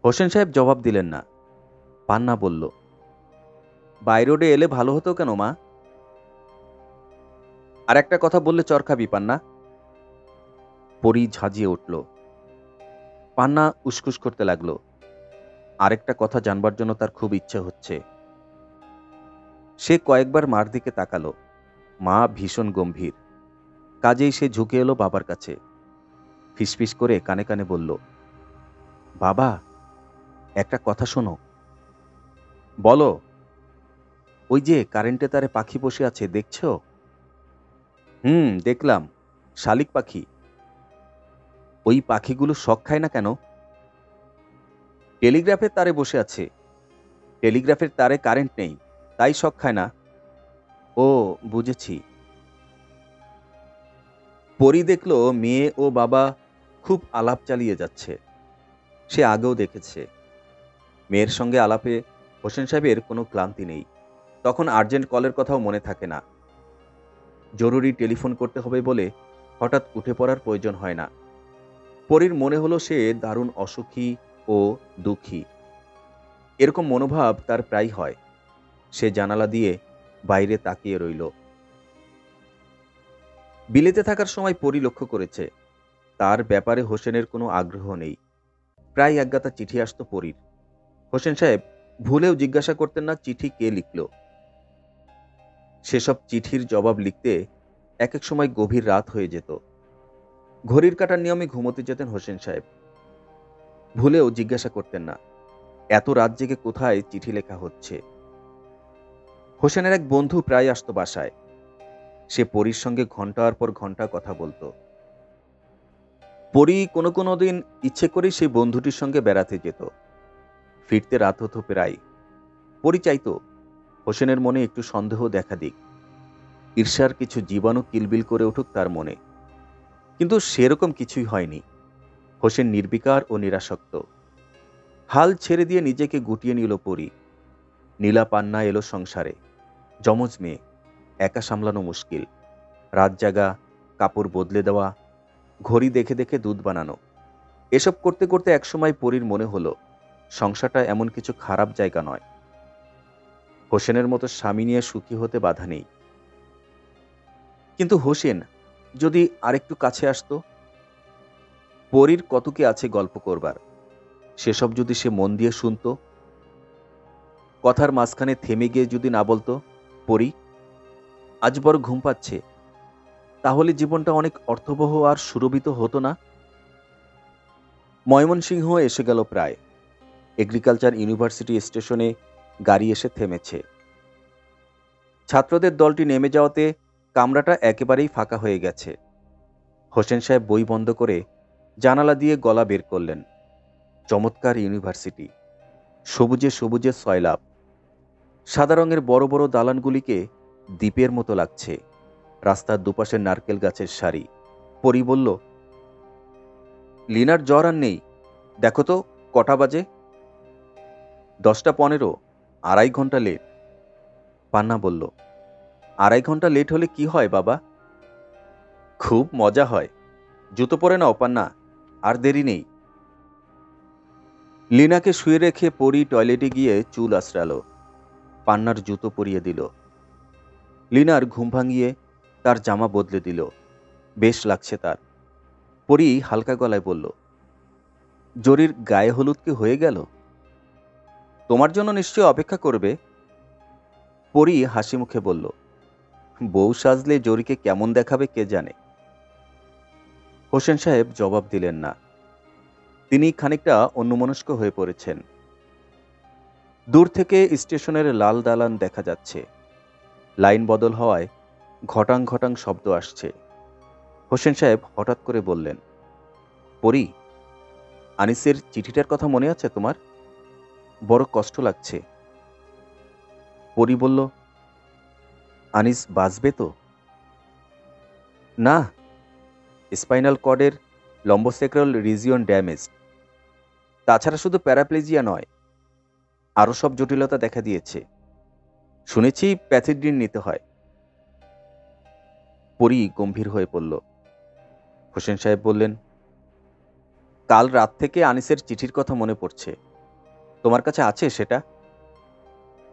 হোসেন সাহেব জবাব দিলেন না। পান্না বলল, বাই রোডে এলে ভালো হতো কেন মা? আর একটা কথা বললে চর খাবি পান্না। পরী ঝাঁঝিয়ে উঠল। পান্না উসকুস করতে লাগলো। আরেকটা কথা জানবার জন্য তার খুব ইচ্ছে হচ্ছে। সে কয়েকবার মার দিকে তাকালো। মা ভীষণ গম্ভীর। কাজেই সে ঝুঁকে এলো বাবার কাছে। ফিসফিস করে কানে কানে বলল, বাবা, একটা কথা শোনো। বলো। ওই যে কারেন্টে তারে পাখি বসে আছে, দেখছো? দেখলাম, শালিক পাখি। ওই পাখিগুলো শখ খায় না কেন? টেলিগ্রাফের তারে বসে আছে। টেলিগ্রাফের তারে কারেন্ট নেই, তাই শখ খায় না। ও, বুঝেছি। পরী দেখল মেয়ে ও বাবা খুব আলাপ চালিয়ে যাচ্ছে। সে আগেও দেখেছে মেয়ের সঙ্গে আলাপে হোসেন সাহেবের কোনো ক্লান্তি নেই। তখন আর্জেন্ট কলের কথাও মনে থাকে না। জরুরি টেলিফোন করতে হবে বলে হঠাৎ উঠে পড়ার প্রয়োজন হয় না। পরীর মনে হলো সে দারুণ অসুখী ও দুঃখী। এরকম মনোভাব তার প্রায় হয়। সে জানালা দিয়ে বাইরে তাকিয়ে রইল। বিলেতে থাকার সময় পরী লক্ষ্য করেছে তার ব্যাপারে হোসেনের কোনো আগ্রহ নেই। প্রায় একগাদা চিঠি আসতো পরীর। হোসেন সাহেব ভুলেও জিজ্ঞাসা করতেন না চিঠি কে লিখল। সেসব চিঠির জবাব লিখতে এক এক সময় গভীর রাত হয়ে যেত। ঘড়ির কাঁটার নিয়মে ঘুমোতে যেতেন হোসেন সাহেব। ভুলেও জিজ্ঞাসা করতেন না এত রাত জেগে কোথায় চিঠি লেখা হচ্ছে। হোসেনের এক বন্ধু প্রায় আসতো বাসায়। সে পরীর সঙ্গে ঘন্টার পর ঘন্টা কথা বলতো। পরী কোনো কোনো দিন ইচ্ছে করেই সেই বন্ধুটির সঙ্গে বেড়াতে যেত। ফিরতে রাত হতো প্রায়। পরী চাইতো হোসেনের মনে একটু সন্দেহ দেখা দিক, ঈর্ষার কিছু জীবাণু কিলবিল করে উঠুক তার মনে। কিন্তু সেরকম কিছুই হয়নি। হোসেন নির্বিকার ও নিরাসক্ত। হাল ছেড়ে দিয়ে নিজেকে গুটিয়ে নিল পরী। নীলা পান্না এলো সংসারে। যমজ মেয়ে, একা সামলানো মুশকিল। রাত জাগা, কাপড় বদলে দেওয়া, ঘড়ি দেখে দেখে দুধ বানানো, এসব করতে করতে একসময় পরীর মনে হলো সংসারটা এমন কিছু খারাপ জায়গা নয়। হোসেনের মতো স্বামী নিয়ে সুখী হতে বাধা নেই। কিন্তু হোসেন যদি আরেকটু কাছে আসতো। পরীর কত কি আছে গল্প করবার, সেসব যদি সে মন দিয়ে শুনত। কথার মাঝখানে থেমে গিয়ে যদি না বলতো, পরী, আজ বড় ঘুম পাচ্ছে, তাহলে জীবনটা অনেক অর্থবহ আর সুরভিত হতো না। ময়মনসিংহ এসে গেল প্রায়। এগ্রিকালচার ইউনিভার্সিটি স্টেশনে গাড়ি এসে থেমেছে। ছাত্রদের দলটি নেমে যাওয়াতে কামরাটা একেবারেই ফাঁকা হয়ে গেছে। হোসেন সাহেব বই বন্ধ করে জানালা দিয়ে গলা বের করলেন। চমৎকার ইউনিভার্সিটি, সবুজে সবুজে সয়লাব। সাদা রঙের বড় বড় দালানগুলিকে দ্বীপের মতো লাগছে। রাস্তার দুপাশে নারকেল গাছের সারি। পরি বলল, লিনার জ্বর আর নেই। দেখো তো কটা বাজে? 10টা 15, 2.5 ঘন্টা লেট। পান্না বলল, 2.5 ঘন্টা লেট হলে কি হয় বাবা? খুব মজা হয়। জুতো পরে নাও পান্না, আর দেরি নেই। লিনাকে শুয়ে রেখে পরি টয়লেটে গিয়ে চুল আঁচড়ালো। পান্নার জুতো পরিয়ে দিল। লিনার ঘুম ভাঙিয়ে তার জামা বদলে দিল। বেশ লাগছে তার। পরি হালকা গলায় বলল, জরির গায়ে হলুদ কি হয়ে গেল? তোমার জন্য নিশ্চয়ই অপেক্ষা করবে। পরি হাসি মুখে বলল, বউ সাজলে জরিকে কেমন দেখাবে কে জানে। হোসেন সাহেব জবাব দিলেন না। তিনি খানিকটা অন্যমনস্ক হয়ে পড়েছেন। দূর থেকে স্টেশনের লাল দালান দেখা যাচ্ছে। লাইন বদল হওয়ায় ঘটাং ঘটাং শব্দ আসছে। হোসেন সাহেব হঠাৎ করে বললেন, পরি, আনিসের চিঠিটার কথা মনে আছে তোমার? বড় কষ্ট লাগছে। পরি বলল, আনিস বাঁচবে তো? না, স্পাইনাল কর্ডের লম্বোসেক্রাল রিজিয়ন ড্যামেজ। তাছাড়া শুধু প্যারাপ্লেজিয়া নয়, আরও সব জটিলতা দেখা দিয়েছে। শুনেছি প্যাথিড্রিন নিতে হয়। পরি গম্ভীর হয়ে পড়ল। হোসেন সাহেব বললেন, কাল রাত থেকে আনিসের চিঠির কথা মনে পড়ছে। তোমার কাছে আছে সেটা?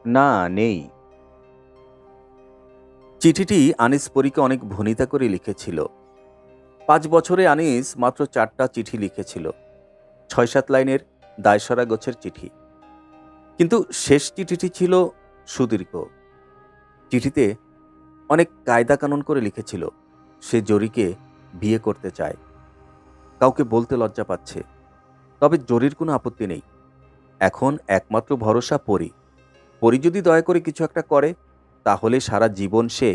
না, নেই। চিঠিটি আনিস পরীকে অনেক ভনিতা করে লিখেছিল। 5 বছরে আনিস মাত্র 4টা চিঠি লিখেছিল, 6-7 লাইনের দায়সারা গোছের চিঠি। কিন্তু শেষ চিঠিটি ছিল সুদীর্ঘ। চিঠিতে অনেক কায়দা কানুন করে লিখেছিল সে জরিকে বিয়ে করতে চায়। কাউকে বলতে লজ্জা পাচ্ছে, তবে জরির কোনো আপত্তি নেই। এখন একমাত্র ভরসা পরি। পরি যদি দয়া করে কিছু একটা করে, তাহলে সারা জীবন সে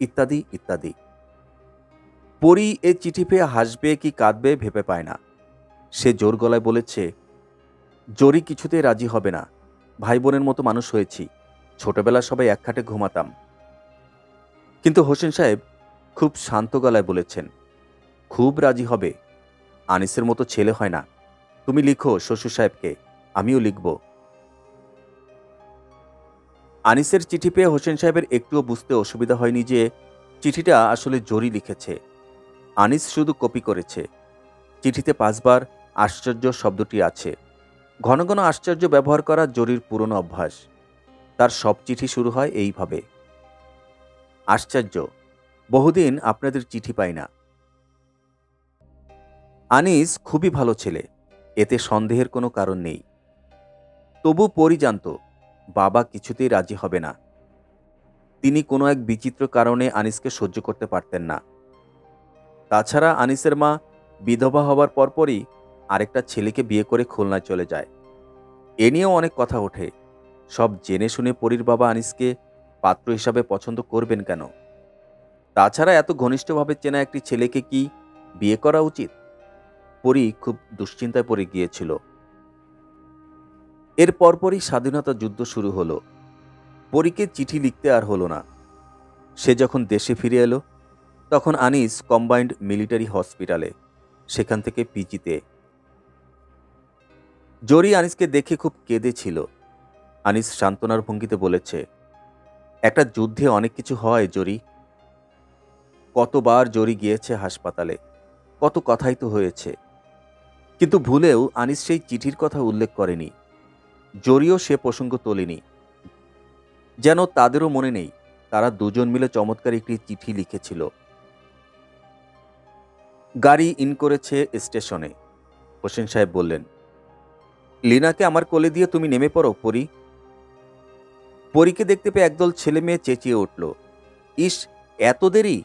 ইত্যাদি ইত্যাদি। পরি এ চিঠি পেয়ে হাসবে কি কাঁদবে ভেবে পায় না। সে জোর গলায় বলেছে, জরি কিছুতেই রাজি হবে না। ভাই বোনের মতো মানুষ হয়েছি, ছোটবেলা সবাই এক খাটে ঘুমাতাম। কিন্তু হোসেন সাহেব খুব শান্ত গলায় বলেছেন, খুব রাজি হবে। আনিসের মতো ছেলে হয় না। তুমি লিখো শ্বশুর সাহেবকে, আমিও লিখব। আনিসের চিঠি পেয়ে হোসেন সাহেবের একটুও বুঝতে অসুবিধা হয়নি যে চিঠিটা আসলে জরি লিখেছে। আনিস শুধু কপি করেছে। চিঠিতে 5বার আশ্চর্য শব্দটি আছে। ঘন ঘন আশ্চর্য ব্যবহার করা জরির পুরনো অভ্যাস। তার সব চিঠি শুরু হয় এইভাবে, আশ্চর্য, বহুদিন আপনাদের চিঠি পাই না। আনিস খুবই ভালো ছেলে, এতে সন্দেহের কোনো কারণ নেই। তবু পরি জানত বাবা কিছুতেই রাজি হবে না। তিনি কোনো এক বিচিত্র কারণে আনিসকে সহ্য করতে পারতেন না। তাছাড়া আনিসের মা বিধবা হবার পরপরই আরেকটা ছেলেকে বিয়ে করে খুলনায় চলে যায়। এ নিয়েও অনেক কথা ওঠে। সব জেনে শুনে পরির বাবা আনিসকে পাত্র হিসাবে পছন্দ করবেন কেন? তাছাড়া এত ঘনিষ্ঠভাবে চেনা একটি ছেলেকে কি বিয়ে করা উচিত? পরি খুব দুশ্চিন্তায় পড়ে গিয়েছিল। এর পরপরই স্বাধীনতা যুদ্ধ শুরু হলো। পরীকে চিঠি লিখতে আর হলো না। সে যখন দেশে ফিরে এলো, তখন আনিস কম্বাইন্ড মিলিটারি হসপিটালে, সেখান থেকে পিজিতে। জরি আনিসকে দেখে খুব কেঁদেছিল। আনিস সান্ত্বনার ভঙ্গিতে বলেছে, একটা যুদ্ধে অনেক কিছু হয় জরি। কতবার জরি গিয়েছে হাসপাতালে, কত কথাই তো হয়েছে। কিন্তু ভুলেও আনিস সেই চিঠির কথা উল্লেখ করেনি। জরিও সে প্রসঙ্গ তোলেনি। যেন তাদেরও মনে নেই তারা দুজন মিলে চমৎকার একটি চিঠি লিখেছিল। গাড়ি ইন করেছে স্টেশনে। হোসেন সাহেব বললেন, লিনাকে আমার কোলে দিয়ে তুমি নেমে পড়ো পরি। পরীকে দেখতে পেয়ে একদল ছেলে মেয়ে চেঁচিয়ে উঠল, ইস, এত দেরি!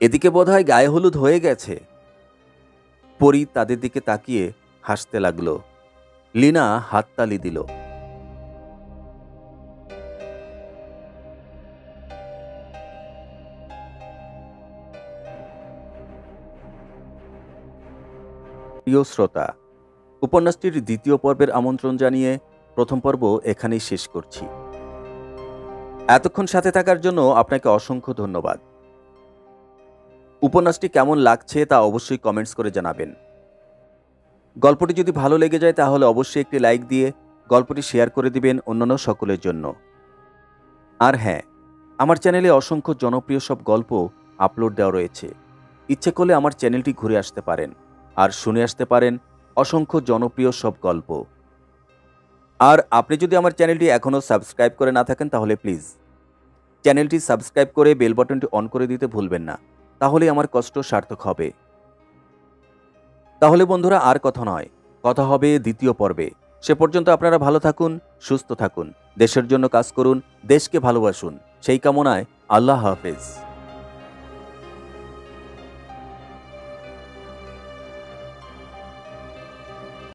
এদিকে বোধহয় গায়ে হলুদ হয়ে গেছে। পরি তাদের দিকে তাকিয়ে হাসতে লাগল। লিনা হাততালি দিল। প্রিয় শ্রোতা, উপন্যাসটির দ্বিতীয় পর্বের আমন্ত্রণ জানিয়ে প্রথম পর্ব এখানেই শেষ করছি। এতক্ষণ সাথে থাকার জন্য আপনাকে অসংখ্য ধন্যবাদ। উপন্যাসটি কেমন লাগছে তা অবশ্যই কমেন্টস করে জানাবেন। গল্পটি যদি ভালো লেগে যায় তাহলে অবশ্যই একটি লাইক দিয়ে গল্পটি শেয়ার করে দিবেন অন্যান্য সকলের জন্য। আর হ্যাঁ, আমার চ্যানেলে অসংখ্য জনপ্রিয় সব গল্প আপলোড দেওয়া রয়েছে। ইচ্ছে করলে আমার চ্যানেলটি ঘুরে আসতে পারেন আর শুনে আসতে পারেন অসংখ্য জনপ্রিয় সব গল্প। আর আপনি যদি আমার চ্যানেলটি এখনও সাবস্ক্রাইব করে না থাকেন তাহলে প্লিজ চ্যানেলটি সাবস্ক্রাইব করে বেল বাটনটি অন করে দিতে ভুলবেন না, তাহলেই আমার কষ্ট সার্থক হবে। তাহলে বন্ধুরা, আর কথা নয়, কথা হবে দ্বিতীয় পর্বে। সে পর্যন্ত আপনারা ভালো থাকুন, সুস্থ থাকুন, দেশের জন্য কাজ করুন, দেশকে ভালোবাসুন। সেই কামনায় আল্লাহ হাফেজ।